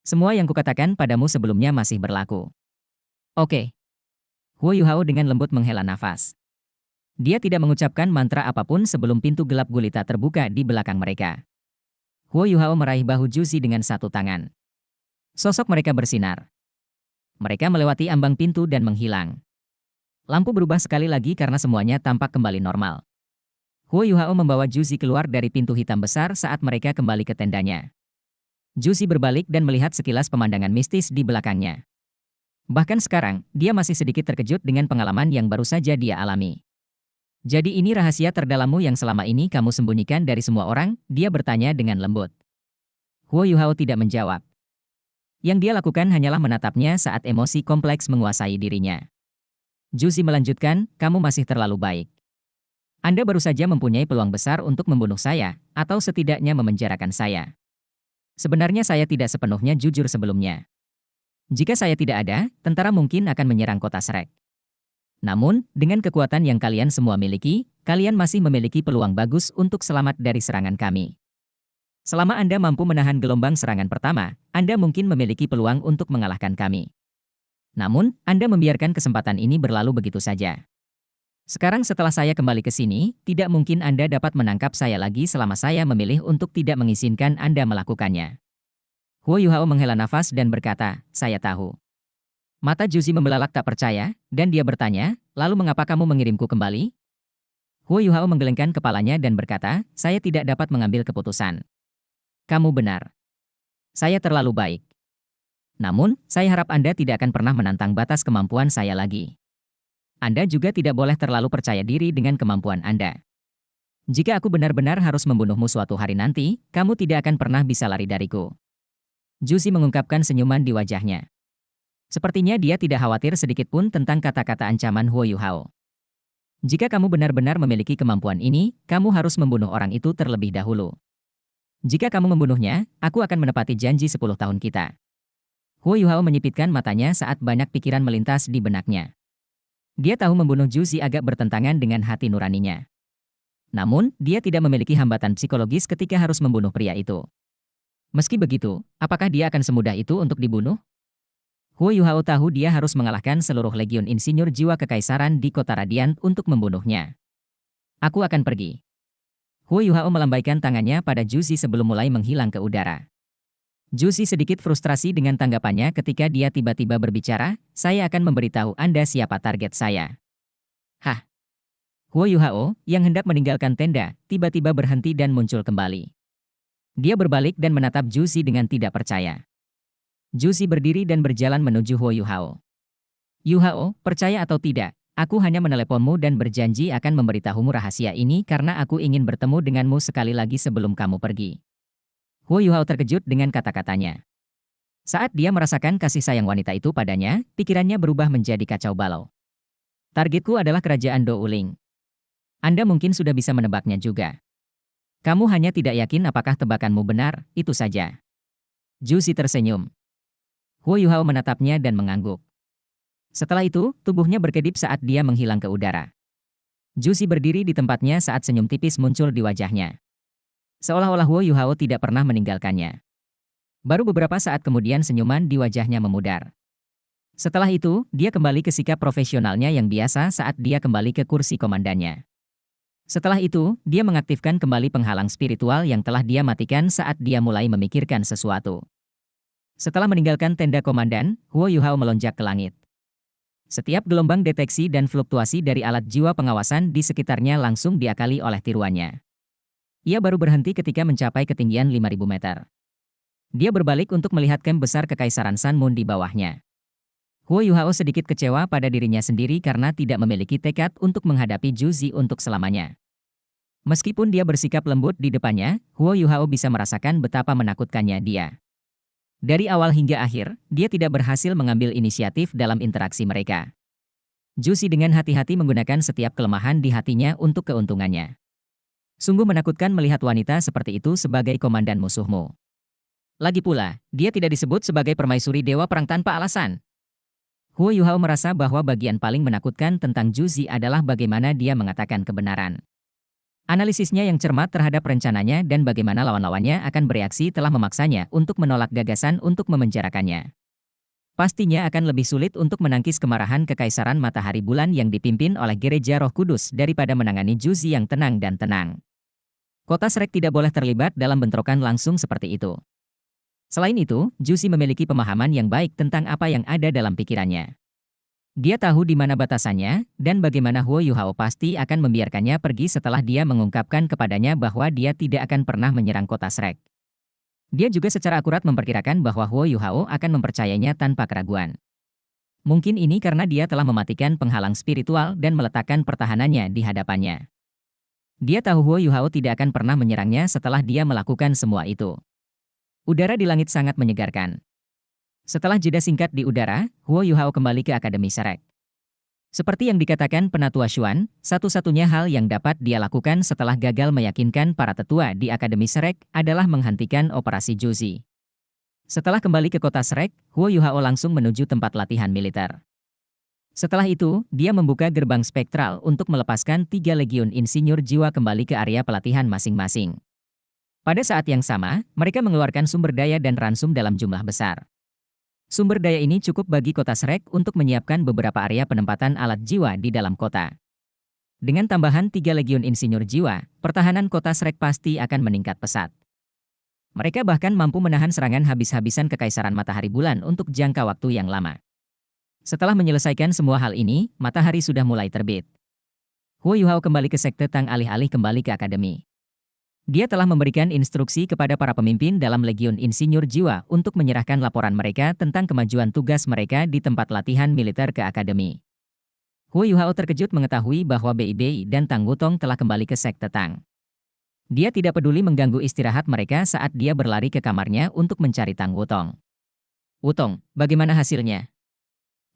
Semua yang kukatakan padamu sebelumnya masih berlaku. Oke. Huo Yuhao dengan lembut menghela nafas. Dia tidak mengucapkan mantra apapun sebelum pintu gelap gulita terbuka di belakang mereka. Huo Yuhao meraih bahu Juzi dengan satu tangan. Sosok mereka bersinar. Mereka melewati ambang pintu dan menghilang. Lampu berubah sekali lagi karena semuanya tampak kembali normal. Huo Yuhao membawa Juzi keluar dari pintu hitam besar saat mereka kembali ke tendanya. Juzi berbalik dan melihat sekilas pemandangan mistis di belakangnya. Bahkan sekarang, dia masih sedikit terkejut dengan pengalaman yang baru saja dia alami. Jadi ini rahasia terdalammu yang selama ini kamu sembunyikan dari semua orang? Dia bertanya dengan lembut. Huo Yuhao tidak menjawab. Yang dia lakukan hanyalah menatapnya saat emosi kompleks menguasai dirinya. Juzi melanjutkan, kamu masih terlalu baik. Anda baru saja mempunyai peluang besar untuk membunuh saya, atau setidaknya memenjarakan saya. Sebenarnya saya tidak sepenuhnya jujur sebelumnya. Jika saya tidak ada, tentara mungkin akan menyerang kota Shrek. Namun, dengan kekuatan yang kalian semua miliki, kalian masih memiliki peluang bagus untuk selamat dari serangan kami. Selama Anda mampu menahan gelombang serangan pertama, Anda mungkin memiliki peluang untuk mengalahkan kami. Namun, Anda membiarkan kesempatan ini berlalu begitu saja. Sekarang setelah saya kembali ke sini, tidak mungkin Anda dapat menangkap saya lagi selama saya memilih untuk tidak mengizinkan Anda melakukannya. Huo Yuhao menghela nafas dan berkata, saya tahu. Mata Juzi membelalak tak percaya, dan dia bertanya, lalu mengapa kamu mengirimku kembali? Huo Yuhao menggelengkan kepalanya dan berkata, saya tidak dapat mengambil keputusan. Kamu benar. Saya terlalu baik. Namun, saya harap Anda tidak akan pernah menantang batas kemampuan saya lagi. Anda juga tidak boleh terlalu percaya diri dengan kemampuan Anda. Jika aku benar-benar harus membunuhmu suatu hari nanti, kamu tidak akan pernah bisa lari dariku. Juzi mengungkapkan senyuman di wajahnya. Sepertinya dia tidak khawatir sedikitpun tentang kata-kata ancaman Huo Yuhao. Jika kamu benar-benar memiliki kemampuan ini, kamu harus membunuh orang itu terlebih dahulu. Jika kamu membunuhnya, aku akan menepati janji 10 tahun kita. Huo Yuhao menyipitkan matanya saat banyak pikiran melintas di benaknya. Dia tahu membunuh Juzi agak bertentangan dengan hati nuraninya. Namun, dia tidak memiliki hambatan psikologis ketika harus membunuh pria itu. Meski begitu, apakah dia akan semudah itu untuk dibunuh? Huo Yuhao tahu dia harus mengalahkan seluruh legiun insinyur jiwa kekaisaran di kota Radiant untuk membunuhnya. Aku akan pergi. Huo Yuhao melambaikan tangannya pada Juzi sebelum mulai menghilang ke udara. Juzi sedikit frustrasi dengan tanggapannya ketika dia tiba-tiba berbicara, saya akan memberitahu Anda siapa target saya. Hah? Huo Yuhao, yang hendak meninggalkan tenda, tiba-tiba berhenti dan muncul kembali. Dia berbalik dan menatap Juzi dengan tidak percaya. Juzi berdiri dan berjalan menuju Huo Yuhao. Yuhao, percaya atau tidak, aku hanya meneleponmu dan berjanji akan memberitahumu rahasia ini karena aku ingin bertemu denganmu sekali lagi sebelum kamu pergi. Huo Yuhao terkejut dengan kata-katanya. Saat dia merasakan kasih sayang wanita itu padanya, pikirannya berubah menjadi kacau balau. Targetku adalah kerajaan Douling. Anda mungkin sudah bisa menebaknya juga. Kamu hanya tidak yakin apakah tebakanmu benar, itu saja. Juzi tersenyum. Huo Yuhao menatapnya dan mengangguk. Setelah itu, tubuhnya berkedip saat dia menghilang ke udara. Juzi berdiri di tempatnya saat senyum tipis muncul di wajahnya. Seolah-olah Huo Yuhao tidak pernah meninggalkannya. Baru beberapa saat kemudian senyuman di wajahnya memudar. Setelah itu, dia kembali ke sikap profesionalnya yang biasa saat dia kembali ke kursi komandannya. Setelah itu, dia mengaktifkan kembali penghalang spiritual yang telah dia matikan saat dia mulai memikirkan sesuatu. Setelah meninggalkan tenda komandan, Huo Yuhao melonjak ke langit. Setiap gelombang deteksi dan fluktuasi dari alat jiwa pengawasan di sekitarnya langsung diakali oleh tiruannya. Ia baru berhenti ketika mencapai ketinggian 5.000 meter. Dia berbalik untuk melihat camp besar Kekaisaran Sun Moon di bawahnya. Huo Yuhao sedikit kecewa pada dirinya sendiri karena tidak memiliki tekad untuk menghadapi Zhu Zi untuk selamanya. Meskipun dia bersikap lembut di depannya, Huo Yuhao bisa merasakan betapa menakutkannya dia. Dari awal hingga akhir, dia tidak berhasil mengambil inisiatif dalam interaksi mereka. Zhu Zi dengan hati-hati menggunakan setiap kelemahan di hatinya untuk keuntungannya. Sungguh menakutkan melihat wanita seperti itu sebagai komandan musuhmu. Lagi pula, dia tidak disebut sebagai permaisuri dewa perang tanpa alasan. Huo Yuhao merasa bahwa bagian paling menakutkan tentang Zhu Zi adalah bagaimana dia mengatakan kebenaran. Analisisnya yang cermat terhadap rencananya dan bagaimana lawan-lawannya akan bereaksi telah memaksanya untuk menolak gagasan untuk memenjarakannya. Pastinya akan lebih sulit untuk menangkis kemarahan Kekaisaran Matahari Bulan yang dipimpin oleh Gereja Roh Kudus daripada menangani Zhu Zi yang tenang dan tenang. Kota Shrek tidak boleh terlibat dalam bentrokan langsung seperti itu. Selain itu, Zhu Zi memiliki pemahaman yang baik tentang apa yang ada dalam pikirannya. Dia tahu di mana batasannya, dan bagaimana Huo Yuhao pasti akan membiarkannya pergi setelah dia mengungkapkan kepadanya bahwa dia tidak akan pernah menyerang kota Shrek. Dia juga secara akurat memperkirakan bahwa Huo Yuhao akan mempercayainya tanpa keraguan. Mungkin ini karena dia telah mematikan penghalang spiritual dan meletakkan pertahanannya di hadapannya. Dia tahu Huo Yuhao tidak akan pernah menyerangnya setelah dia melakukan semua itu. Udara di langit sangat menyegarkan. Setelah jeda singkat di udara, Huo Yuhao kembali ke Akademi Shrek. Seperti yang dikatakan Penatua Xuan, satu-satunya hal yang dapat dia lakukan setelah gagal meyakinkan para tetua di Akademi Shrek adalah menghentikan operasi Zhu Zi. Setelah kembali ke kota Shrek, Huo Yuhao langsung menuju tempat latihan militer. Setelah itu, dia membuka gerbang spektral untuk melepaskan 3 legiun insinyur jiwa kembali ke area pelatihan masing-masing. Pada saat yang sama, mereka mengeluarkan sumber daya dan ransum dalam jumlah besar. Sumber daya ini cukup bagi kota Shrek untuk menyiapkan beberapa area penempatan alat jiwa di dalam kota. Dengan tambahan 3 legiun insinyur jiwa, pertahanan kota Shrek pasti akan meningkat pesat. Mereka bahkan mampu menahan serangan habis-habisan Kekaisaran Matahari Bulan untuk jangka waktu yang lama. Setelah menyelesaikan semua hal ini, matahari sudah mulai terbit. Huo Yuhao kembali ke sekte Tang alih-alih kembali ke akademi. Dia telah memberikan instruksi kepada para pemimpin dalam Legiun Insinyur Jiwa untuk menyerahkan laporan mereka tentang kemajuan tugas mereka di tempat latihan militer ke akademi. Huo Yuhao terkejut mengetahui bahwa Bei dan Tang Wutong telah kembali ke sekte Tang. Dia tidak peduli mengganggu istirahat mereka saat dia berlari ke kamarnya untuk mencari Tang Wutong. Wutong, bagaimana hasilnya?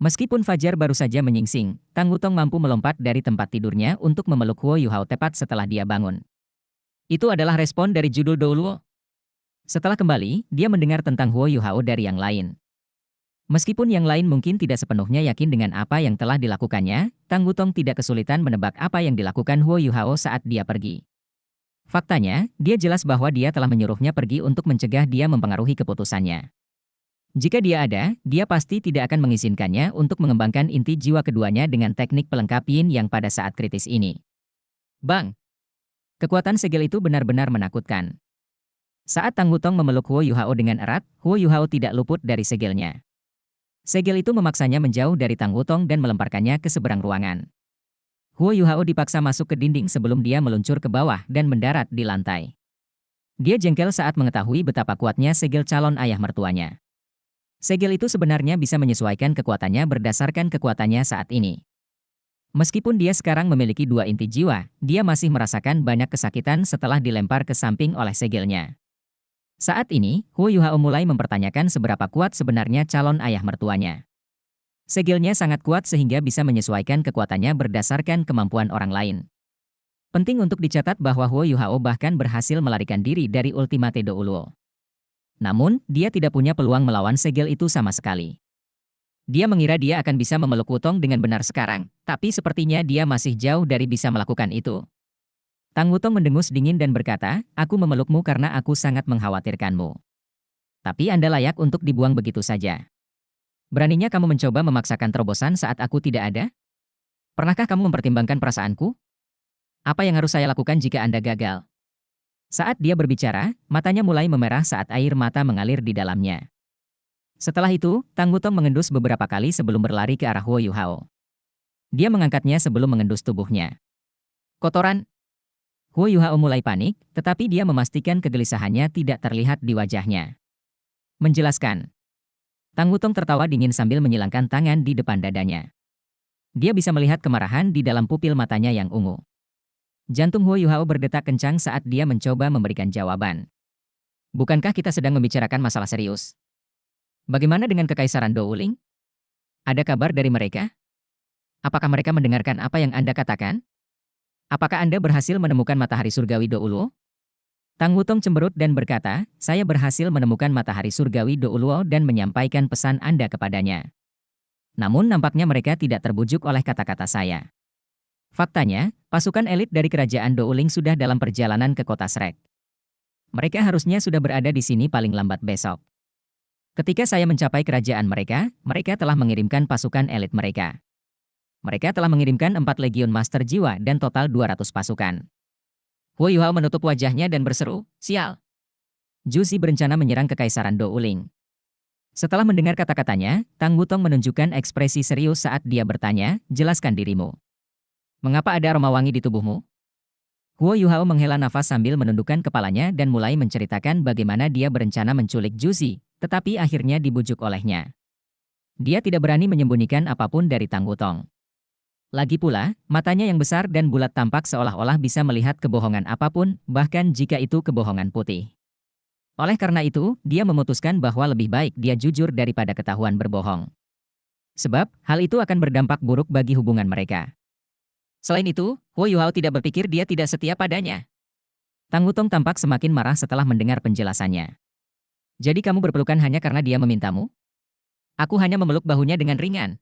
Meskipun fajar baru saja menyingsing, Tang Wutong mampu melompat dari tempat tidurnya untuk memeluk Huo Yuhao tepat setelah dia bangun. Itu adalah respon dari judul Douluo. Setelah kembali, dia mendengar tentang Huo Yuhao dari yang lain. Meskipun yang lain mungkin tidak sepenuhnya yakin dengan apa yang telah dilakukannya, Tang Wutong tidak kesulitan menebak apa yang dilakukan Huo Yuhao saat dia pergi. Faktanya, dia jelas bahwa dia telah menyuruhnya pergi untuk mencegah dia mempengaruhi keputusannya. Jika dia ada, dia pasti tidak akan mengizinkannya untuk mengembangkan inti jiwa keduanya dengan teknik pelengkap yin yang pada saat kritis ini. Bang! Kekuatan segel itu benar-benar menakutkan. Saat Tang Wutong memeluk Huo Yuhao dengan erat, Huo Yuhao tidak luput dari segelnya. Segel itu memaksanya menjauh dari Tang Wutong dan melemparkannya ke seberang ruangan. Huo Yuhao dipaksa masuk ke dinding sebelum dia meluncur ke bawah dan mendarat di lantai. Dia jengkel saat mengetahui betapa kuatnya segel calon ayah mertuanya. Segel itu sebenarnya bisa menyesuaikan kekuatannya berdasarkan kekuatannya saat ini. Meskipun dia sekarang memiliki 2 inti jiwa, dia masih merasakan banyak kesakitan setelah dilempar ke samping oleh segelnya. Saat ini, Huo Yuhao mulai mempertanyakan seberapa kuat sebenarnya calon ayah mertuanya. Segelnya sangat kuat sehingga bisa menyesuaikan kekuatannya berdasarkan kemampuan orang lain. Penting untuk dicatat bahwa Huo Yuhao bahkan berhasil melarikan diri dari Ultimate Douluo. Namun, dia tidak punya peluang melawan segel itu sama sekali. Dia mengira dia akan bisa memeluk Wutong dengan benar sekarang, tapi sepertinya dia masih jauh dari bisa melakukan itu. Tang Wutong mendengus dingin dan berkata, "Aku memelukmu karena aku sangat mengkhawatirkanmu. Tapi Anda layak untuk dibuang begitu saja." Beraninya kamu mencoba memaksakan terobosan saat aku tidak ada? Pernahkah kamu mempertimbangkan perasaanku? Apa yang harus saya lakukan jika Anda gagal? Saat dia berbicara, matanya mulai memerah saat air mata mengalir di dalamnya. Setelah itu, Tang Wutong mengendus beberapa kali sebelum berlari ke arah Huo Yuhao. Dia mengangkatnya sebelum mengendus tubuhnya. Kotoran. Huo Yuhao mulai panik, tetapi dia memastikan kegelisahannya tidak terlihat di wajahnya. Menjelaskan. Tang Wutong tertawa dingin sambil menyilangkan tangan di depan dadanya. Dia bisa melihat kemarahan di dalam pupil matanya yang ungu. Jantung Huo Yuhao berdetak kencang saat dia mencoba memberikan jawaban. Bukankah kita sedang membicarakan masalah serius? Bagaimana dengan Kekaisaran Douling? Ada kabar dari mereka? Apakah mereka mendengarkan apa yang Anda katakan? Apakah Anda berhasil menemukan matahari surgawi Douluo? Tang Wutong cemberut dan berkata, saya berhasil menemukan matahari surgawi Douluo dan menyampaikan pesan Anda kepadanya. Namun nampaknya mereka tidak terbujuk oleh kata-kata saya. Faktanya, pasukan elit dari kerajaan Douling sudah dalam perjalanan ke kota Shrek. Mereka harusnya sudah berada di sini paling lambat besok. Ketika saya mencapai kerajaan mereka, mereka telah mengirimkan pasukan elit mereka. Mereka telah mengirimkan 4 legiun master jiwa dan total 200 pasukan. Huo Yuhao menutup wajahnya dan berseru, sial. Zhu Xi berencana menyerang Kekaisaran Douling. Setelah mendengar kata-katanya, Tang Wutong menunjukkan ekspresi serius saat dia bertanya, jelaskan dirimu. Mengapa ada aroma wangi di tubuhmu? Huo Yuhao menghela nafas sambil menundukkan kepalanya dan mulai menceritakan bagaimana dia berencana menculik Zhu Xi, tetapi akhirnya dibujuk olehnya. Dia tidak berani menyembunyikan apapun dari Tang Wutong. Lagi pula, matanya yang besar dan bulat tampak seolah-olah bisa melihat kebohongan apapun, bahkan jika itu kebohongan putih. Oleh karena itu, dia memutuskan bahwa lebih baik dia jujur daripada ketahuan berbohong. Sebab, hal itu akan berdampak buruk bagi hubungan mereka. Selain itu, Huo Yuhao tidak berpikir dia tidak setia padanya. Tang Wutong tampak semakin marah setelah mendengar penjelasannya. Jadi kamu berpelukan hanya karena dia memintamu? Aku hanya memeluk bahunya dengan ringan.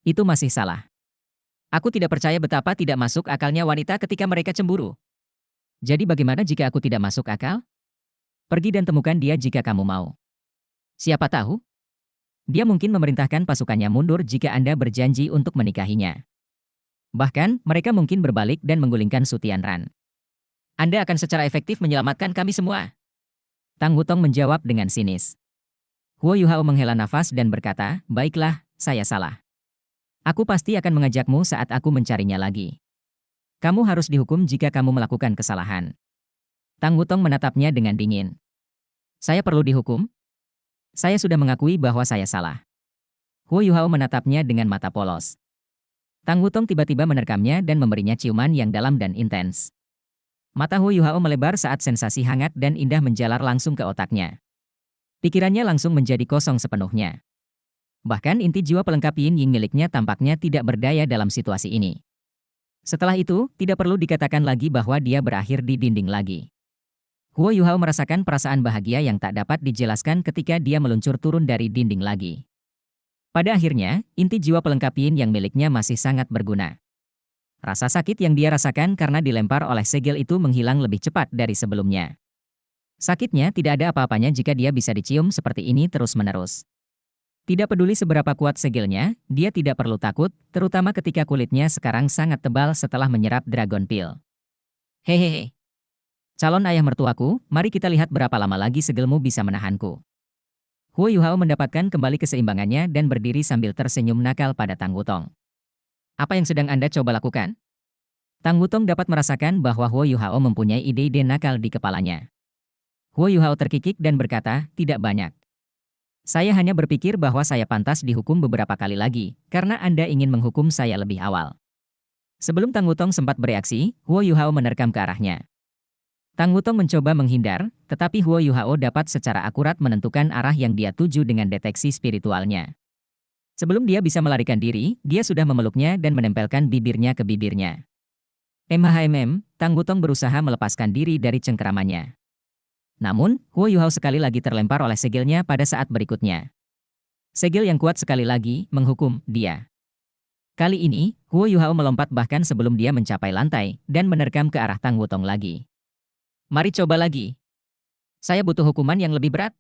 Itu masih salah. Aku tidak percaya betapa tidak masuk akalnya wanita ketika mereka cemburu. Jadi bagaimana jika aku tidak masuk akal? Pergi dan temukan dia jika kamu mau. Siapa tahu? Dia mungkin memerintahkan pasukannya mundur jika Anda berjanji untuk menikahinya. Bahkan, mereka mungkin berbalik dan menggulingkan Su Tianran. Anda akan secara efektif menyelamatkan kami semua. Tang Wutong menjawab dengan sinis. Huo Yuhao menghela nafas dan berkata, baiklah, saya salah. Aku pasti akan mengajakmu saat aku mencarinya lagi. Kamu harus dihukum jika kamu melakukan kesalahan. Tang Wutong menatapnya dengan dingin. Saya perlu dihukum? Saya sudah mengakui bahwa saya salah. Huo Yuhao menatapnya dengan mata polos. Tang Wutong tiba-tiba menerkamnya dan memberinya ciuman yang dalam dan intens. Mata Huo Yuhao melebar saat sensasi hangat dan indah menjalar langsung ke otaknya. Pikirannya langsung menjadi kosong sepenuhnya. Bahkan inti jiwa pelengkap Yin Ying miliknya tampaknya tidak berdaya dalam situasi ini. Setelah itu, tidak perlu dikatakan lagi bahwa dia berakhir di dinding lagi. Huo Yuhao merasakan perasaan bahagia yang tak dapat dijelaskan ketika dia meluncur turun dari dinding lagi. Pada akhirnya, inti jiwa pelengkap Yin yang miliknya masih sangat berguna. Rasa sakit yang dia rasakan karena dilempar oleh segel itu menghilang lebih cepat dari sebelumnya. Sakitnya tidak ada apa-apanya jika dia bisa dicium seperti ini terus-menerus. Tidak peduli seberapa kuat segelnya, dia tidak perlu takut, terutama ketika kulitnya sekarang sangat tebal setelah menyerap Dragon Peel. Hehehe. Calon ayah mertuaku, mari kita lihat berapa lama lagi segelmu bisa menahanku. Huo Yuhao mendapatkan kembali keseimbangannya dan berdiri sambil tersenyum nakal pada Tang Wutong. Apa yang sedang Anda coba lakukan? Tang Wutong dapat merasakan bahwa Huo Yuhao mempunyai ide-ide nakal di kepalanya. Huo Yuhao terkikik dan berkata, tidak banyak. Saya hanya berpikir bahwa saya pantas dihukum beberapa kali lagi, karena Anda ingin menghukum saya lebih awal. Sebelum Tang Wutong sempat bereaksi, Huo Yuhao menerkam ke arahnya. Tang Wutong mencoba menghindar, tetapi Huo Yuhao dapat secara akurat menentukan arah yang dia tuju dengan deteksi spiritualnya. Sebelum dia bisa melarikan diri, dia sudah memeluknya dan menempelkan bibirnya ke bibirnya. Tang Wutong berusaha melepaskan diri dari cengkeramannya. Namun, Huo Yuhao sekali lagi terlempar oleh segelnya pada saat berikutnya. Segel yang kuat sekali lagi menghukum dia. Kali ini, Huo Yuhao melompat bahkan sebelum dia mencapai lantai dan menerkam ke arah Tang Wutong lagi. Mari coba lagi. Saya butuh hukuman yang lebih berat.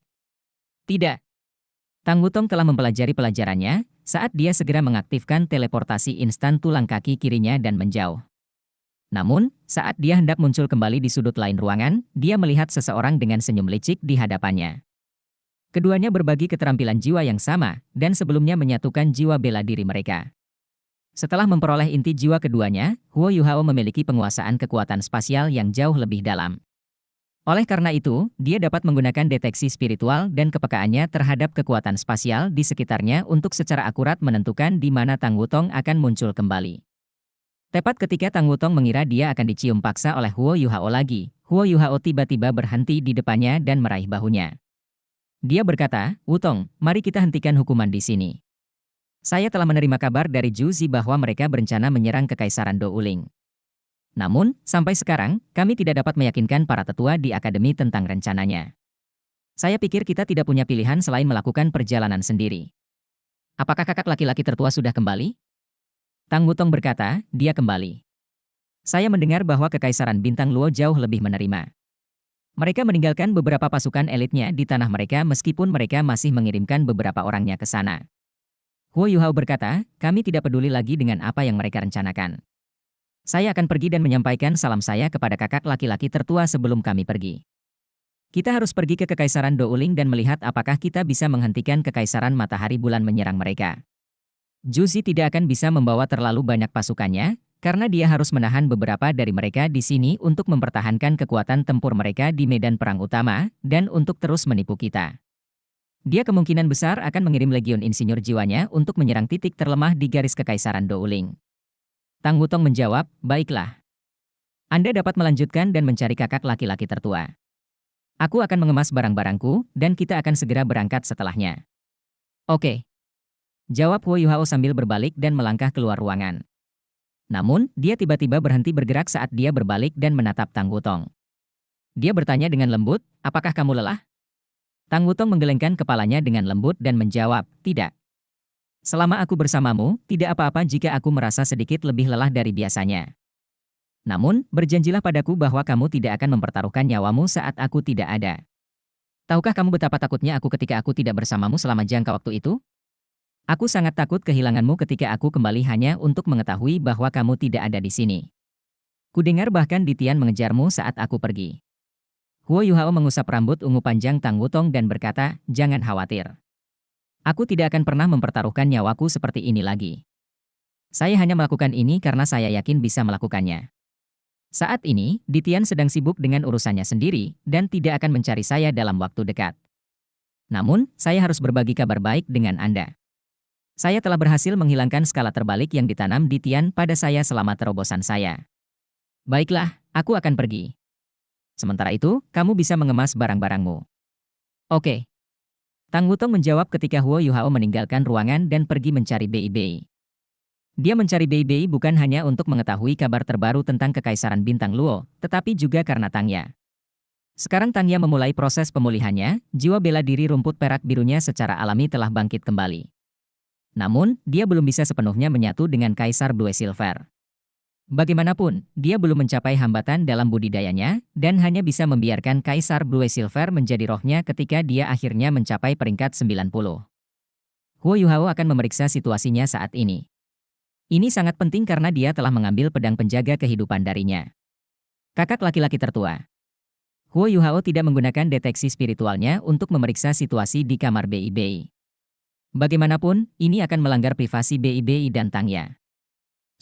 Tidak. Tang Wutong telah mempelajari pelajarannya saat dia segera mengaktifkan teleportasi instan tulang kaki kirinya dan menjauh. Namun, saat dia hendak muncul kembali di sudut lain ruangan, dia melihat seseorang dengan senyum licik di hadapannya. Keduanya berbagi keterampilan jiwa yang sama, dan sebelumnya menyatukan jiwa bela diri mereka. Setelah memperoleh inti jiwa keduanya, Huo Yuhao memiliki penguasaan kekuatan spasial yang jauh lebih dalam. Oleh karena itu, dia dapat menggunakan deteksi spiritual dan kepekaannya terhadap kekuatan spasial di sekitarnya untuk secara akurat menentukan di mana Tang Wutong akan muncul kembali. Tepat ketika Tang Wutong mengira dia akan dicium paksa oleh Huo Yuhao lagi, Huo Yuhao tiba-tiba berhenti di depannya dan meraih bahunya. Dia berkata, "Wutong, mari kita hentikan hukuman di sini. Saya telah menerima kabar dari Zhu Zi bahwa mereka berencana menyerang Kekaisaran Douling. Namun, sampai sekarang, kami tidak dapat meyakinkan para tetua di akademi tentang rencananya. Saya pikir kita tidak punya pilihan selain melakukan perjalanan sendiri. Apakah kakak laki-laki tertua sudah kembali?" Tang Wutong berkata, "Dia kembali. Saya mendengar bahwa Kekaisaran Bintang Luo jauh lebih menerima. Mereka meninggalkan beberapa pasukan elitnya di tanah mereka meskipun mereka masih mengirimkan beberapa orangnya ke sana." Huo Yuhao berkata, "Kami tidak peduli lagi dengan apa yang mereka rencanakan. Saya akan pergi dan menyampaikan salam saya kepada kakak laki-laki tertua sebelum kami pergi. Kita harus pergi ke Kekaisaran Douling dan melihat apakah kita bisa menghentikan Kekaisaran Matahari Bulan menyerang mereka. Zhu Zi tidak akan bisa membawa terlalu banyak pasukannya, karena dia harus menahan beberapa dari mereka di sini untuk mempertahankan kekuatan tempur mereka di medan perang utama, dan untuk terus menipu kita. Dia kemungkinan besar akan mengirim legion insinyur jiwanya untuk menyerang titik terlemah di garis Kekaisaran Douling." Tang Wutong menjawab, "Baiklah. Anda dapat melanjutkan dan mencari kakak laki-laki tertua. Aku akan mengemas barang-barangku, dan kita akan segera berangkat setelahnya." "Oke," jawab Huo Yuhao sambil berbalik dan melangkah keluar ruangan. Namun, dia tiba-tiba berhenti bergerak saat dia berbalik dan menatap Tang Wutong. Dia bertanya dengan lembut, "Apakah kamu lelah?" Tang Wutong menggelengkan kepalanya dengan lembut dan menjawab, "Tidak. Selama aku bersamamu, tidak apa-apa jika aku merasa sedikit lebih lelah dari biasanya. Namun, berjanjilah padaku bahwa kamu tidak akan mempertaruhkan nyawamu saat aku tidak ada. Tahukah kamu betapa takutnya aku ketika aku tidak bersamamu selama jangka waktu itu? Aku sangat takut kehilanganmu ketika aku kembali hanya untuk mengetahui bahwa kamu tidak ada di sini. Kudengar bahkan Ditian mengejarmu saat aku pergi." Huo Yuhao mengusap rambut ungu panjang Tang Wutong dan berkata, "Jangan khawatir. Aku tidak akan pernah mempertaruhkan nyawaku seperti ini lagi. Saya hanya melakukan ini karena saya yakin bisa melakukannya. Saat ini, Ditian sedang sibuk dengan urusannya sendiri dan tidak akan mencari saya dalam waktu dekat. Namun, saya harus berbagi kabar baik dengan Anda. Saya telah berhasil menghilangkan skala terbalik yang ditanam Ditian pada saya selama terobosan saya. Baiklah, aku akan pergi. Sementara itu, kamu bisa mengemas barang-barangmu." "Oke." Tang Wutong menjawab ketika Huo Yuhao meninggalkan ruangan dan pergi mencari Bei Bei. Dia mencari Bei Bei bukan hanya untuk mengetahui kabar terbaru tentang Kekaisaran Bintang Luo, tetapi juga karena Tangya. Sekarang Tangya memulai proses pemulihannya, jiwa bela diri rumput perak birunya secara alami telah bangkit kembali. Namun, dia belum bisa sepenuhnya menyatu dengan Kaisar Blue Silver. Bagaimanapun, dia belum mencapai hambatan dalam budidayanya, dan hanya bisa membiarkan Kaisar Blue Silver menjadi rohnya ketika dia akhirnya mencapai peringkat 90. Huo Yuhao akan memeriksa situasinya saat ini. Ini sangat penting karena dia telah mengambil pedang penjaga kehidupan darinya. Kakak laki-laki tertua. Huo Yuhao tidak menggunakan deteksi spiritualnya untuk memeriksa situasi di kamar Bei Bei. Bagaimanapun, ini akan melanggar privasi Bei Bei dan Tangya.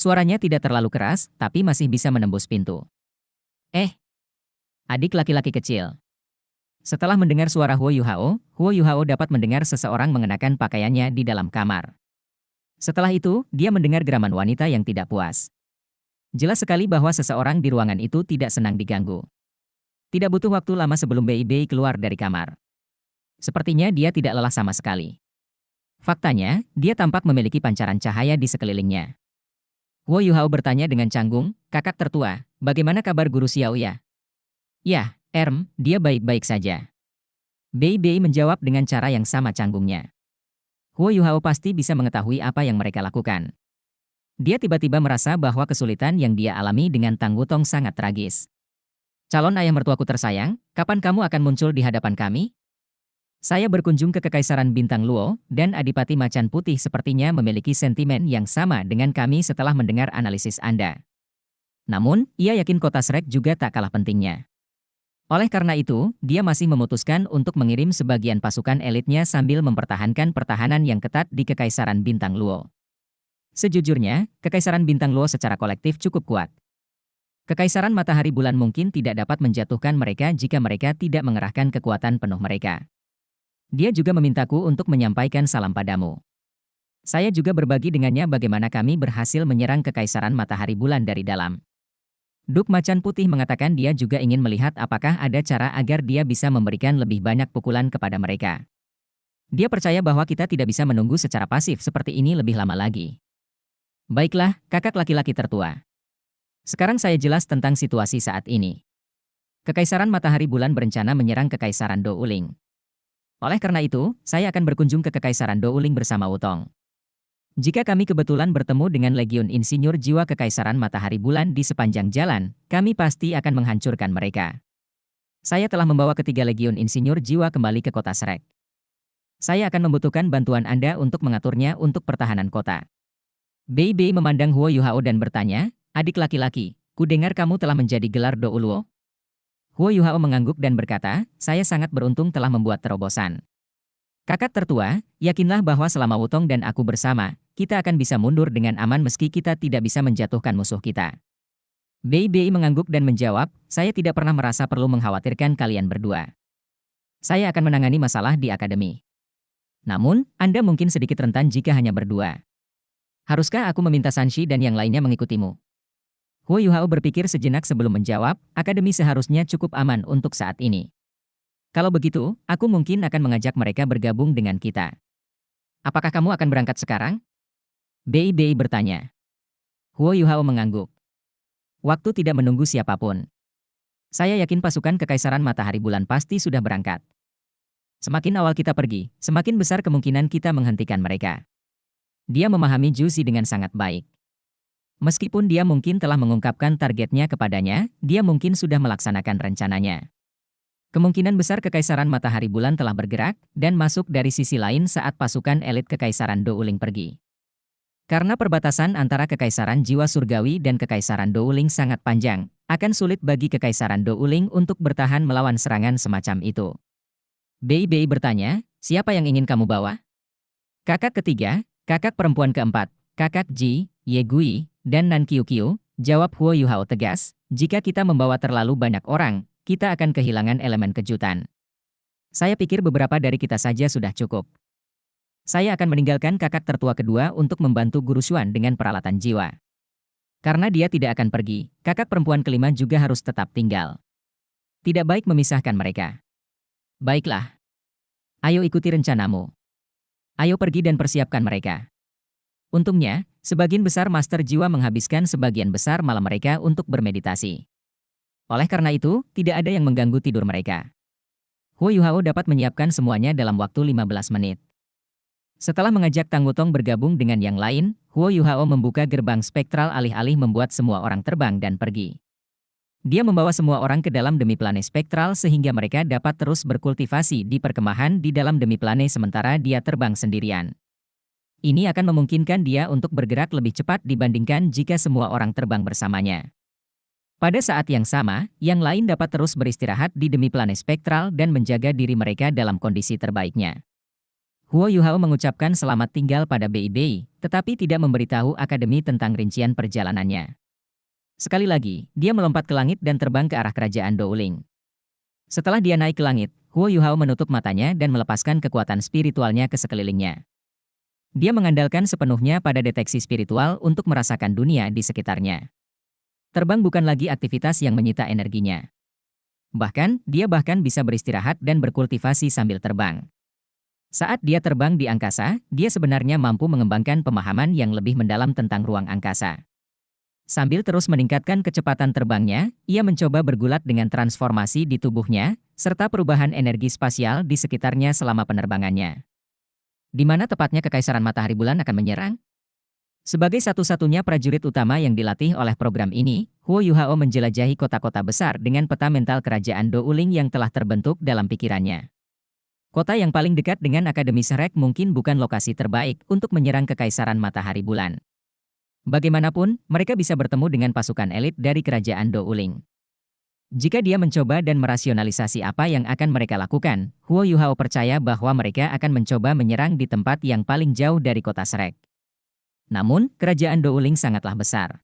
Suaranya tidak terlalu keras, tapi masih bisa menembus pintu. "Eh, adik laki-laki kecil." Setelah mendengar suara Huo Yuhao dapat mendengar seseorang mengenakan pakaiannya di dalam kamar. Setelah itu, dia mendengar geraman wanita yang tidak puas. Jelas sekali bahwa seseorang di ruangan itu tidak senang diganggu. Tidak butuh waktu lama sebelum Bei Bei keluar dari kamar. Sepertinya dia tidak lelah sama sekali. Faktanya, dia tampak memiliki pancaran cahaya di sekelilingnya. Huo Yuhao bertanya dengan canggung, "Kakak tertua, bagaimana kabar Guru Xiao ya?" "Ya, dia baik-baik saja." Bei Bei menjawab dengan cara yang sama canggungnya. Huo Yuhao pasti bisa mengetahui apa yang mereka lakukan. Dia tiba-tiba merasa bahwa kesulitan yang dia alami dengan Tang Wutong sangat tragis. "Calon ayah mertuaku tersayang, kapan kamu akan muncul di hadapan kami?" Saya berkunjung ke Kekaisaran Bintang Luo, dan Adipati Macan Putih sepertinya memiliki sentimen yang sama dengan kami setelah mendengar analisis Anda. Namun, ia yakin kota Shrek juga tak kalah pentingnya. Oleh karena itu, dia masih memutuskan untuk mengirim sebagian pasukan elitnya sambil mempertahankan pertahanan yang ketat di Kekaisaran Bintang Luo. Sejujurnya, Kekaisaran Bintang Luo secara kolektif cukup kuat. Kekaisaran Matahari Bulan mungkin tidak dapat menjatuhkan mereka jika mereka tidak mengerahkan kekuatan penuh mereka. Dia juga memintaku untuk menyampaikan salam padamu. Saya juga berbagi dengannya bagaimana kami berhasil menyerang Kekaisaran Matahari Bulan dari dalam. Duk Macan Putih mengatakan dia juga ingin melihat apakah ada cara agar dia bisa memberikan lebih banyak pukulan kepada mereka. Dia percaya bahwa kita tidak bisa menunggu secara pasif seperti ini lebih lama lagi. Baiklah, kakak laki-laki tertua. Sekarang saya jelas tentang situasi saat ini. Kekaisaran Matahari Bulan berencana menyerang Kekaisaran Douling. Oleh karena itu, saya akan berkunjung ke Kekaisaran Douling bersama Wutong. Jika kami kebetulan bertemu dengan Legiun Insinyur Jiwa Kekaisaran Matahari Bulan di sepanjang jalan, kami pasti akan menghancurkan mereka. Saya telah membawa ketiga Legiun Insinyur Jiwa kembali ke kota Shrek. Saya akan membutuhkan bantuan Anda untuk mengaturnya untuk pertahanan kota. Bei Bei memandang Huo Yuhao dan bertanya, adik laki-laki, ku dengar kamu telah menjadi gelar Douluo. Huo Yuhao mengangguk dan berkata, saya sangat beruntung telah membuat terobosan. Kakak tertua, yakinlah bahwa selama Wutong dan aku bersama, kita akan bisa mundur dengan aman meski kita tidak bisa menjatuhkan musuh kita. Bei Bei mengangguk dan menjawab, saya tidak pernah merasa perlu mengkhawatirkan kalian berdua. Saya akan menangani masalah di akademi. Namun, Anda mungkin sedikit rentan jika hanya berdua. Haruskah aku meminta Sanshi dan yang lainnya mengikutimu? Huo Yuhao berpikir sejenak sebelum menjawab, akademi seharusnya cukup aman untuk saat ini. Kalau begitu, aku mungkin akan mengajak mereka bergabung dengan kita. Apakah kamu akan berangkat sekarang? Bei Bei bertanya. Huo Yuhao mengangguk. Waktu tidak menunggu siapapun. Saya yakin pasukan Kekaisaran Matahari Bulan pasti sudah berangkat. Semakin awal kita pergi, semakin besar kemungkinan kita menghentikan mereka. Dia memahami Zhu Zi dengan sangat baik. Meskipun dia mungkin telah mengungkapkan targetnya kepadanya, dia mungkin sudah melaksanakan rencananya. Kemungkinan besar Kekaisaran Matahari Bulan telah bergerak dan masuk dari sisi lain saat pasukan elit Kekaisaran Douling pergi. Karena perbatasan antara Kekaisaran Jiwa Surgawi dan Kekaisaran Douling sangat panjang, akan sulit bagi Kekaisaran Douling untuk bertahan melawan serangan semacam itu. Bei Bei bertanya, siapa yang ingin kamu bawa? Kakak ketiga, kakak perempuan keempat, kakak Ji, Ye Gui, dan Nan Qiu Qiu, jawab Huo Yuhao tegas, jika kita membawa terlalu banyak orang, kita akan kehilangan elemen kejutan. Saya pikir beberapa dari kita saja sudah cukup. Saya akan meninggalkan kakak tertua kedua untuk membantu Guru Xuan dengan peralatan jiwa. Karena dia tidak akan pergi, kakak perempuan kelima juga harus tetap tinggal. Tidak baik memisahkan mereka. Baiklah. Ayo ikuti rencanamu. Ayo pergi dan persiapkan mereka. Untungnya, sebagian besar Master Jiwa menghabiskan sebagian besar malam mereka untuk bermeditasi. Oleh karena itu, tidak ada yang mengganggu tidur mereka. Huo Yuhao dapat menyiapkan semuanya dalam waktu 15 menit. Setelah mengajak Tang Wutong bergabung dengan yang lain, Huo Yuhao membuka gerbang spektral alih-alih membuat semua orang terbang dan pergi. Dia membawa semua orang ke dalam demiplane spektral sehingga mereka dapat terus berkultivasi di perkemahan di dalam demiplane sementara dia terbang sendirian. Ini akan memungkinkan dia untuk bergerak lebih cepat dibandingkan jika semua orang terbang bersamanya. Pada saat yang sama, yang lain dapat terus beristirahat di demiplane spektral dan menjaga diri mereka dalam kondisi terbaiknya. Huo Yuhao mengucapkan selamat tinggal pada Bei Bei, tetapi tidak memberitahu akademi tentang rincian perjalanannya. Sekali lagi, dia melompat ke langit dan terbang ke arah kerajaan Douling. Setelah dia naik ke langit, Huo Yuhao menutup matanya dan melepaskan kekuatan spiritualnya ke sekelilingnya. Dia mengandalkan sepenuhnya pada deteksi spiritual untuk merasakan dunia di sekitarnya. Terbang bukan lagi aktivitas yang menyita energinya. Bahkan, dia bisa beristirahat dan berkultivasi sambil terbang. Saat dia terbang di angkasa, dia sebenarnya mampu mengembangkan pemahaman yang lebih mendalam tentang ruang angkasa. Sambil terus meningkatkan kecepatan terbangnya, ia mencoba bergulat dengan transformasi di tubuhnya, serta perubahan energi spasial di sekitarnya selama penerbangannya. Di mana tepatnya Kekaisaran Matahari Bulan akan menyerang? Sebagai satu-satunya prajurit utama yang dilatih oleh program ini, Huo Yuhao menjelajahi kota-kota besar dengan peta mental kerajaan Douling yang telah terbentuk dalam pikirannya. Kota yang paling dekat dengan Akademi Shrek mungkin bukan lokasi terbaik untuk menyerang Kekaisaran Matahari Bulan. Bagaimanapun, mereka bisa bertemu dengan pasukan elit dari Kerajaan Douling. Jika dia mencoba dan merasionalisasi apa yang akan mereka lakukan, Huo Yuhao percaya bahwa mereka akan mencoba menyerang di tempat yang paling jauh dari kota Shrek. Namun, Kerajaan Douling sangatlah besar.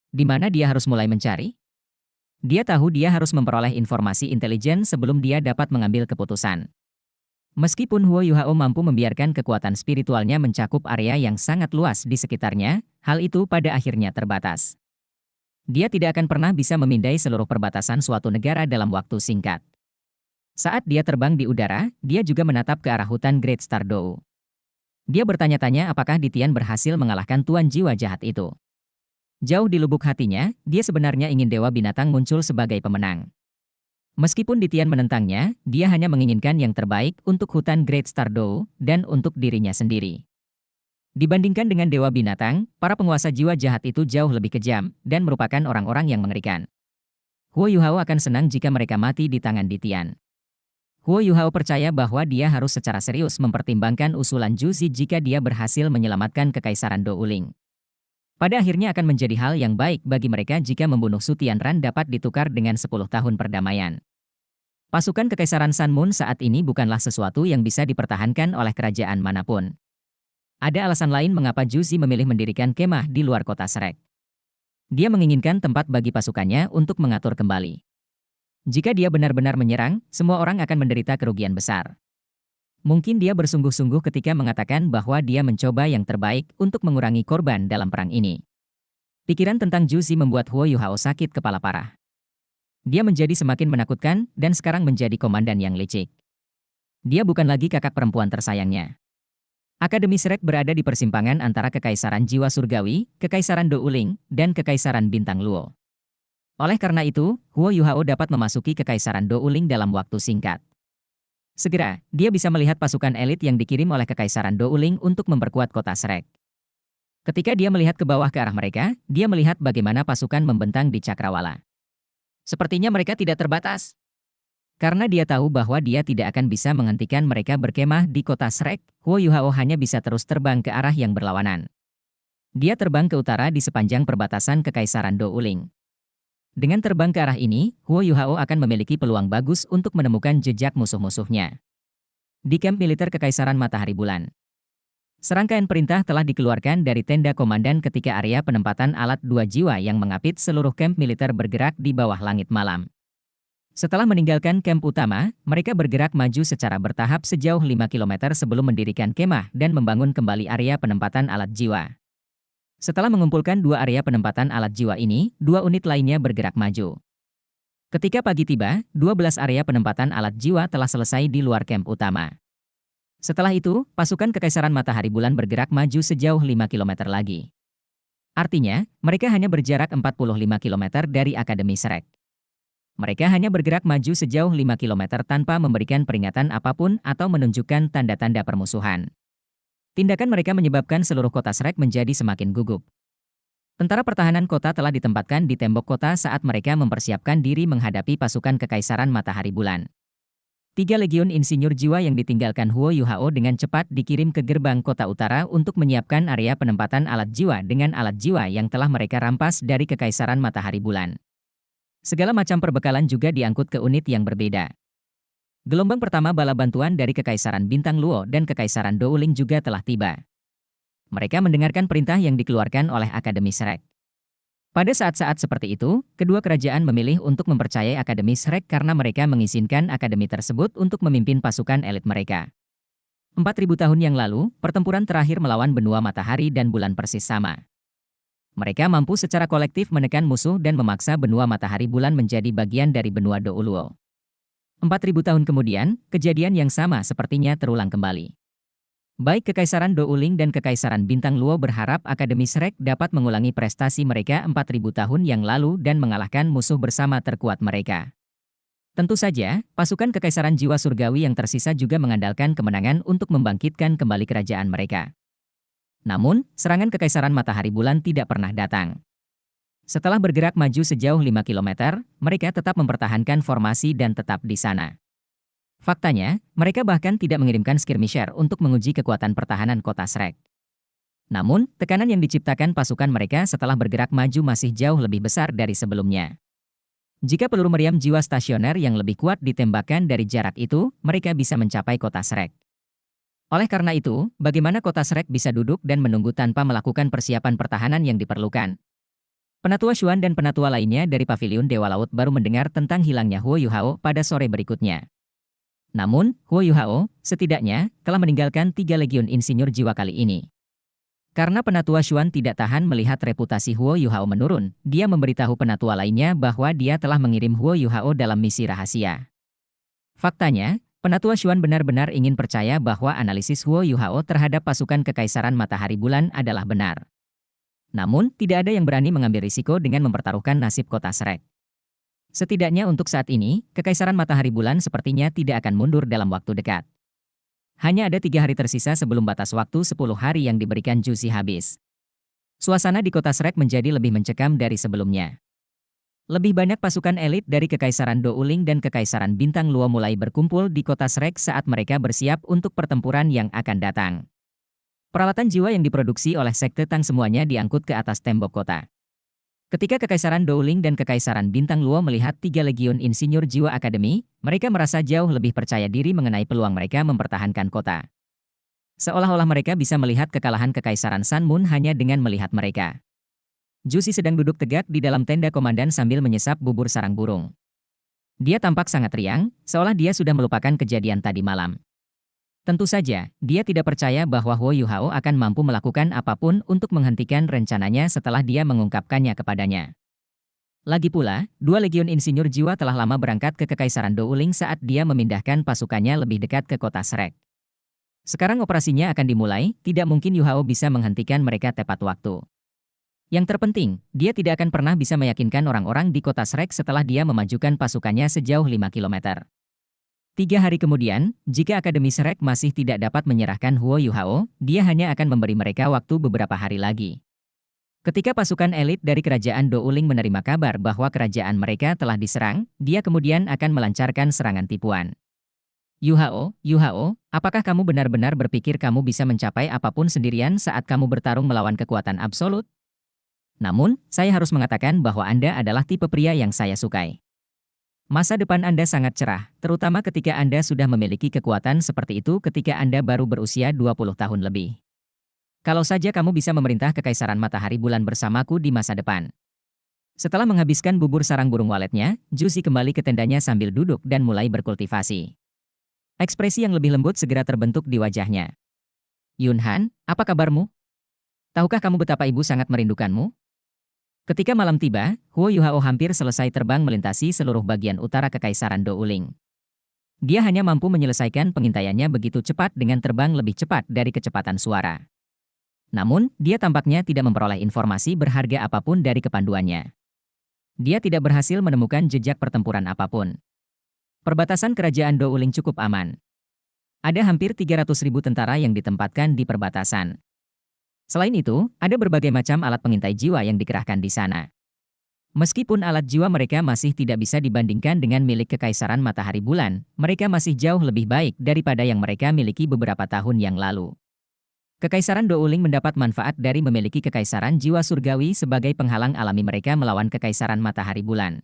Di mana dia harus mulai mencari? Dia tahu dia harus memperoleh informasi intelijen sebelum dia dapat mengambil keputusan. Meskipun Huo Yuhao mampu membiarkan kekuatan spiritualnya mencakup area yang sangat luas di sekitarnya, hal itu pada akhirnya terbatas. Dia tidak akan pernah bisa memindai seluruh perbatasan suatu negara dalam waktu singkat. Saat dia terbang di udara, dia juga menatap ke arah hutan Great Stardow. Dia bertanya-tanya apakah Ditian berhasil mengalahkan Tuan Jiwa Jahat itu. Jauh di lubuk hatinya, dia sebenarnya ingin Dewa Binatang muncul sebagai pemenang. Meskipun Ditian menentangnya, dia hanya menginginkan yang terbaik untuk hutan Great Stardow dan untuk dirinya sendiri. Dibandingkan dengan Dewa Binatang, para penguasa jiwa jahat itu jauh lebih kejam dan merupakan orang-orang yang mengerikan. Huo Yuhao akan senang jika mereka mati di tangan Ditian. Huo Yuhao percaya bahwa dia harus secara serius mempertimbangkan usulan Zhu Zi jika dia berhasil menyelamatkan Kekaisaran Douling. Pada akhirnya akan menjadi hal yang baik bagi mereka jika membunuh Su Tianran dapat ditukar dengan 10 tahun perdamaian. Pasukan Kekaisaran Sun Moon saat ini bukanlah sesuatu yang bisa dipertahankan oleh kerajaan manapun. Ada alasan lain mengapa Zhu Zi memilih mendirikan kemah di luar kota Shrek. Dia menginginkan tempat bagi pasukannya untuk mengatur kembali. Jika dia benar-benar menyerang, semua orang akan menderita kerugian besar. Mungkin dia bersungguh-sungguh ketika mengatakan bahwa dia mencoba yang terbaik untuk mengurangi korban dalam perang ini. Pikiran tentang Zhu Zi membuat Huo Yuhao sakit kepala parah. Dia menjadi semakin menakutkan dan sekarang menjadi komandan yang licik. Dia bukan lagi kakak perempuan tersayangnya. Akademi Shrek berada di persimpangan antara Kekaisaran Jiwa Surgawi, Kekaisaran Douling, dan Kekaisaran Bintang Luo. Oleh karena itu, Huo Yuhao dapat memasuki Kekaisaran Douling dalam waktu singkat. Segera, dia bisa melihat pasukan elit yang dikirim oleh Kekaisaran Douling untuk memperkuat kota Shrek. Ketika dia melihat ke bawah ke arah mereka, dia melihat bagaimana pasukan membentang di cakrawala. Sepertinya mereka tidak terbatas. Karena dia tahu bahwa dia tidak akan bisa menghentikan mereka berkemah di kota Shrek, Huo Yuhao hanya bisa terus terbang ke arah yang berlawanan. Dia terbang ke utara di sepanjang perbatasan Kekaisaran Douling. Dengan terbang ke arah ini, Huo Yuhao akan memiliki peluang bagus untuk menemukan jejak musuh-musuhnya. Di kamp militer Kekaisaran Matahari Bulan. Serangkaian perintah telah dikeluarkan dari tenda komandan ketika area penempatan alat dua jiwa yang mengapit seluruh kamp militer bergerak di bawah langit malam. Setelah meninggalkan kamp utama, mereka bergerak maju secara bertahap sejauh 5 km sebelum mendirikan kemah dan membangun kembali area penempatan alat jiwa. Setelah mengumpulkan dua area penempatan alat jiwa ini, dua unit lainnya bergerak maju. Ketika pagi tiba, 12 area penempatan alat jiwa telah selesai di luar kamp utama. Setelah itu, pasukan Kekaisaran Matahari Bulan bergerak maju sejauh 5 km lagi. Artinya, mereka hanya berjarak 45 km dari Akademi Shrek. Mereka hanya bergerak maju sejauh 5 km tanpa memberikan peringatan apapun atau menunjukkan tanda-tanda permusuhan. Tindakan mereka menyebabkan seluruh kota Shrek menjadi semakin gugup. Tentara pertahanan kota telah ditempatkan di tembok kota saat mereka mempersiapkan diri menghadapi pasukan Kekaisaran Matahari Bulan. 3 legiun insinyur jiwa yang ditinggalkan Huo Yuhao dengan cepat dikirim ke gerbang kota utara untuk menyiapkan area penempatan alat jiwa dengan alat jiwa yang telah mereka rampas dari Kekaisaran Matahari Bulan. Segala macam perbekalan juga diangkut ke unit yang berbeda. Gelombang pertama bala bantuan dari Kekaisaran Bintang Luo dan Kekaisaran Douling juga telah tiba. Mereka mendengarkan perintah yang dikeluarkan oleh Akademi Shrek. Pada saat-saat seperti itu, kedua kerajaan memilih untuk mempercayai Akademi Shrek karena mereka mengizinkan akademi tersebut untuk memimpin pasukan elit mereka. 4.000 tahun yang lalu, pertempuran terakhir melawan benua matahari dan bulan persis sama. Mereka mampu secara kolektif menekan musuh dan memaksa benua matahari bulan menjadi bagian dari benua Douluo. 4.000 tahun kemudian, kejadian yang sama sepertinya terulang kembali. Baik Kekaisaran Douling dan Kekaisaran Bintang Luo berharap Akademi Shrek dapat mengulangi prestasi mereka 4.000 tahun yang lalu dan mengalahkan musuh bersama terkuat mereka. Tentu saja, pasukan Kekaisaran Jiwa Surgawi yang tersisa juga mengandalkan kemenangan untuk membangkitkan kembali kerajaan mereka. Namun, serangan Kekaisaran Matahari Bulan tidak pernah datang. Setelah bergerak maju sejauh 5 km, mereka tetap mempertahankan formasi dan tetap di sana. Faktanya, mereka bahkan tidak mengirimkan skirmisher untuk menguji kekuatan pertahanan kota Shrek. Namun, tekanan yang diciptakan pasukan mereka setelah bergerak maju masih jauh lebih besar dari sebelumnya. Jika peluru meriam jiwa stasioner yang lebih kuat ditembakkan dari jarak itu, mereka bisa mencapai kota Shrek. Oleh karena itu, bagaimana kota Shrek bisa duduk dan menunggu tanpa melakukan persiapan pertahanan yang diperlukan? Penatua Xuan dan penatua lainnya dari Paviliun Dewa Laut baru mendengar tentang hilangnya Huo Yuhao pada sore berikutnya. Namun, Huo Yuhao, setidaknya, telah meninggalkan 3 legiun insinyur jiwa kali ini. Karena penatua Xuan tidak tahan melihat reputasi Huo Yuhao menurun, dia memberitahu penatua lainnya bahwa dia telah mengirim Huo Yuhao dalam misi rahasia. Faktanya, penatua Xuan benar-benar ingin percaya bahwa analisis Huo Yuhao terhadap pasukan Kekaisaran Matahari Bulan adalah benar. Namun, tidak ada yang berani mengambil risiko dengan mempertaruhkan nasib kota Shrek. Setidaknya untuk saat ini, Kekaisaran Matahari Bulan sepertinya tidak akan mundur dalam waktu dekat. Hanya ada 3 hari tersisa sebelum batas waktu 10 hari yang diberikan Juzi habis. Suasana di kota Shrek menjadi lebih mencekam dari sebelumnya. Lebih banyak pasukan elit dari Kekaisaran Douling dan Kekaisaran Bintang Luo mulai berkumpul di kota Shrek saat mereka bersiap untuk pertempuran yang akan datang. Peralatan jiwa yang diproduksi oleh Sekte Tang semuanya diangkut ke atas tembok kota. Ketika Kekaisaran Douling dan Kekaisaran Bintang Luo melihat 3 legiun insinyur jiwa akademi, mereka merasa jauh lebih percaya diri mengenai peluang mereka mempertahankan kota. Seolah-olah mereka bisa melihat kekalahan Kekaisaran Sun Moon hanya dengan melihat mereka. Juzi sedang duduk tegak di dalam tenda komandan sambil menyesap bubur sarang burung. Dia tampak sangat riang, seolah dia sudah melupakan kejadian tadi malam. Tentu saja, dia tidak percaya bahwa Huo Yuhao akan mampu melakukan apapun untuk menghentikan rencananya setelah dia mengungkapkannya kepadanya. Lagi pula, 2 legiun insinyur jiwa telah lama berangkat ke Kekaisaran Douling saat dia memindahkan pasukannya lebih dekat ke kota Shrek. Sekarang operasinya akan dimulai, tidak mungkin Yuhao bisa menghentikan mereka tepat waktu. Yang terpenting, dia tidak akan pernah bisa meyakinkan orang-orang di kota Shrek setelah dia memajukan pasukannya sejauh 5 kilometer. 3 hari kemudian, jika Akademi Shrek masih tidak dapat menyerahkan Huo Yuhao, dia hanya akan memberi mereka waktu beberapa hari lagi. Ketika pasukan elit dari kerajaan Douling menerima kabar bahwa kerajaan mereka telah diserang, dia kemudian akan melancarkan serangan tipuan. Yuhao, apakah kamu benar-benar berpikir kamu bisa mencapai apapun sendirian saat kamu bertarung melawan kekuatan absolut? Namun, saya harus mengatakan bahwa Anda adalah tipe pria yang saya sukai. Masa depan Anda sangat cerah, terutama ketika Anda sudah memiliki kekuatan seperti itu ketika Anda baru berusia 20 tahun lebih. Kalau saja kamu bisa memerintah Kekaisaran Matahari Bulan bersamaku di masa depan. Setelah menghabiskan bubur sarang burung waletnya, Juzi kembali ke tendanya sambil duduk dan mulai berkultivasi. Ekspresi yang lebih lembut segera terbentuk di wajahnya. Yunhan, apa kabarmu? Tahukah kamu betapa ibu sangat merindukanmu? Ketika malam tiba, Huo Yuhao hampir selesai terbang melintasi seluruh bagian utara Kekaisaran Douling. Dia hanya mampu menyelesaikan pengintaiannya begitu cepat dengan terbang lebih cepat dari kecepatan suara. Namun, dia tampaknya tidak memperoleh informasi berharga apapun dari kepanduannya. Dia tidak berhasil menemukan jejak pertempuran apapun. Perbatasan kerajaan Douling cukup aman. Ada hampir 300.000 tentara yang ditempatkan di perbatasan. Selain itu, ada berbagai macam alat pengintai jiwa yang dikerahkan di sana. Meskipun alat jiwa mereka masih tidak bisa dibandingkan dengan milik Kekaisaran Matahari Bulan, mereka masih jauh lebih baik daripada yang mereka miliki beberapa tahun yang lalu. Kekaisaran Douling mendapat manfaat dari memiliki Kekaisaran Jiwa Surgawi sebagai penghalang alami mereka melawan Kekaisaran Matahari Bulan.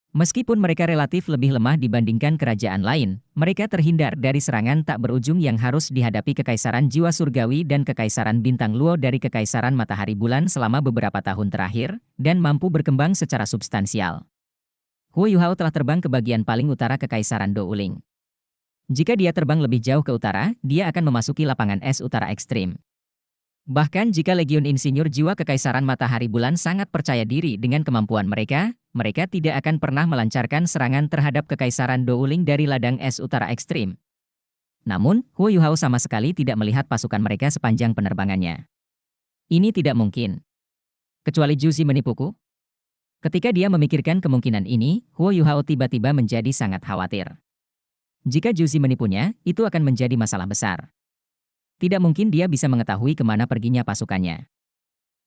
Meskipun mereka relatif lebih lemah dibandingkan kerajaan lain, mereka terhindar dari serangan tak berujung yang harus dihadapi Kekaisaran Jiwa Surgawi dan Kekaisaran Bintang Luo dari Kekaisaran Matahari Bulan selama beberapa tahun terakhir, dan mampu berkembang secara substansial. Huo Yuhao telah terbang ke bagian paling utara Kekaisaran Douling. Jika dia terbang lebih jauh ke utara, dia akan memasuki lapangan es utara ekstrim. Bahkan jika Legiun Insinyur Jiwa Kekaisaran Matahari Bulan sangat percaya diri dengan kemampuan mereka, mereka tidak akan pernah melancarkan serangan terhadap Kekaisaran Douling dari ladang es utara ekstrim. Namun, Huo Yuhao sama sekali tidak melihat pasukan mereka sepanjang penerbangannya. Ini tidak mungkin. Kecuali Juzi menipuku? Ketika dia memikirkan kemungkinan ini, Huo Yuhao tiba-tiba menjadi sangat khawatir. Jika Juzi menipunya, itu akan menjadi masalah besar. Tidak mungkin dia bisa mengetahui kemana perginya pasukannya.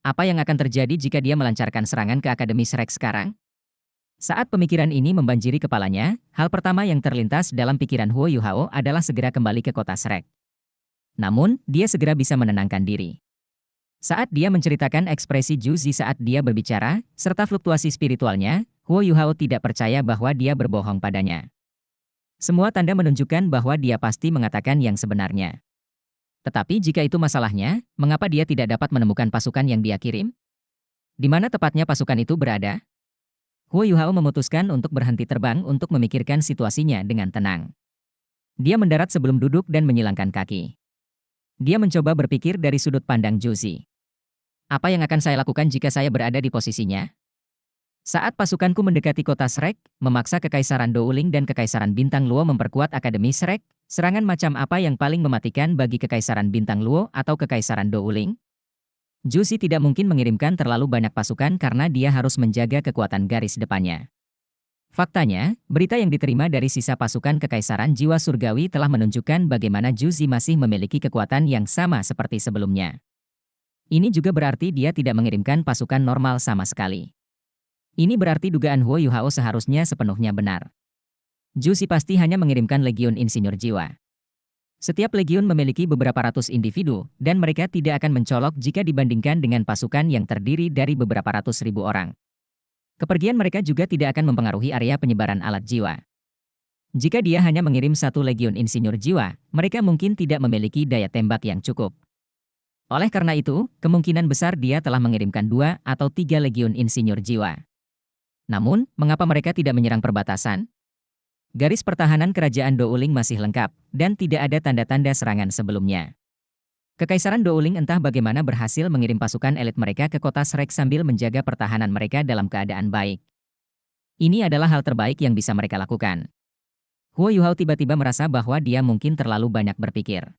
Apa yang akan terjadi jika dia melancarkan serangan ke Akademi Shrek sekarang? Saat pemikiran ini membanjiri kepalanya, hal pertama yang terlintas dalam pikiran Huo Yuhao adalah segera kembali ke kota Shrek. Namun, dia segera bisa menenangkan diri. Saat dia menceritakan ekspresi Juzi saat dia berbicara, serta fluktuasi spiritualnya, Huo Yuhao tidak percaya bahwa dia berbohong padanya. Semua tanda menunjukkan bahwa dia pasti mengatakan yang sebenarnya. Tetapi jika itu masalahnya, mengapa dia tidak dapat menemukan pasukan yang dia kirim? Di mana tepatnya pasukan itu berada? Huo Yuhao memutuskan untuk berhenti terbang untuk memikirkan situasinya dengan tenang. Dia mendarat sebelum duduk dan menyilangkan kaki. Dia mencoba berpikir dari sudut pandang Juzi. Apa yang akan saya lakukan jika saya berada di posisinya? Saat pasukanku mendekati kota Shrek, memaksa Kekaisaran Douling dan Kekaisaran Bintang Luo memperkuat Akademi Shrek, serangan macam apa yang paling mematikan bagi Kekaisaran Bintang Luo atau Kekaisaran Douling? Juzi tidak mungkin mengirimkan terlalu banyak pasukan karena dia harus menjaga kekuatan garis depannya. Faktanya, berita yang diterima dari sisa pasukan Kekaisaran Jiwa Surgawi telah menunjukkan bagaimana Juzi masih memiliki kekuatan yang sama seperti sebelumnya. Ini juga berarti dia tidak mengirimkan pasukan normal sama sekali. Ini berarti dugaan Huo Yuhao seharusnya sepenuhnya benar. Juzi pasti hanya mengirimkan legiun insinyur jiwa. Setiap legiun memiliki beberapa ratus individu, dan mereka tidak akan mencolok jika dibandingkan dengan pasukan yang terdiri dari beberapa ratus ribu orang. Kepergian mereka juga tidak akan mempengaruhi area penyebaran alat jiwa. Jika dia hanya mengirim satu legiun insinyur jiwa, mereka mungkin tidak memiliki daya tembak yang cukup. Oleh karena itu, kemungkinan besar dia telah mengirimkan 2 atau 3 legiun insinyur jiwa. Namun, mengapa mereka tidak menyerang perbatasan? Garis pertahanan kerajaan Douling masih lengkap, dan tidak ada tanda-tanda serangan sebelumnya. Kekaisaran Douling entah bagaimana berhasil mengirim pasukan elit mereka ke kota Shrek sambil menjaga pertahanan mereka dalam keadaan baik. Ini adalah hal terbaik yang bisa mereka lakukan. Huo Yuhao tiba-tiba merasa bahwa dia mungkin terlalu banyak berpikir.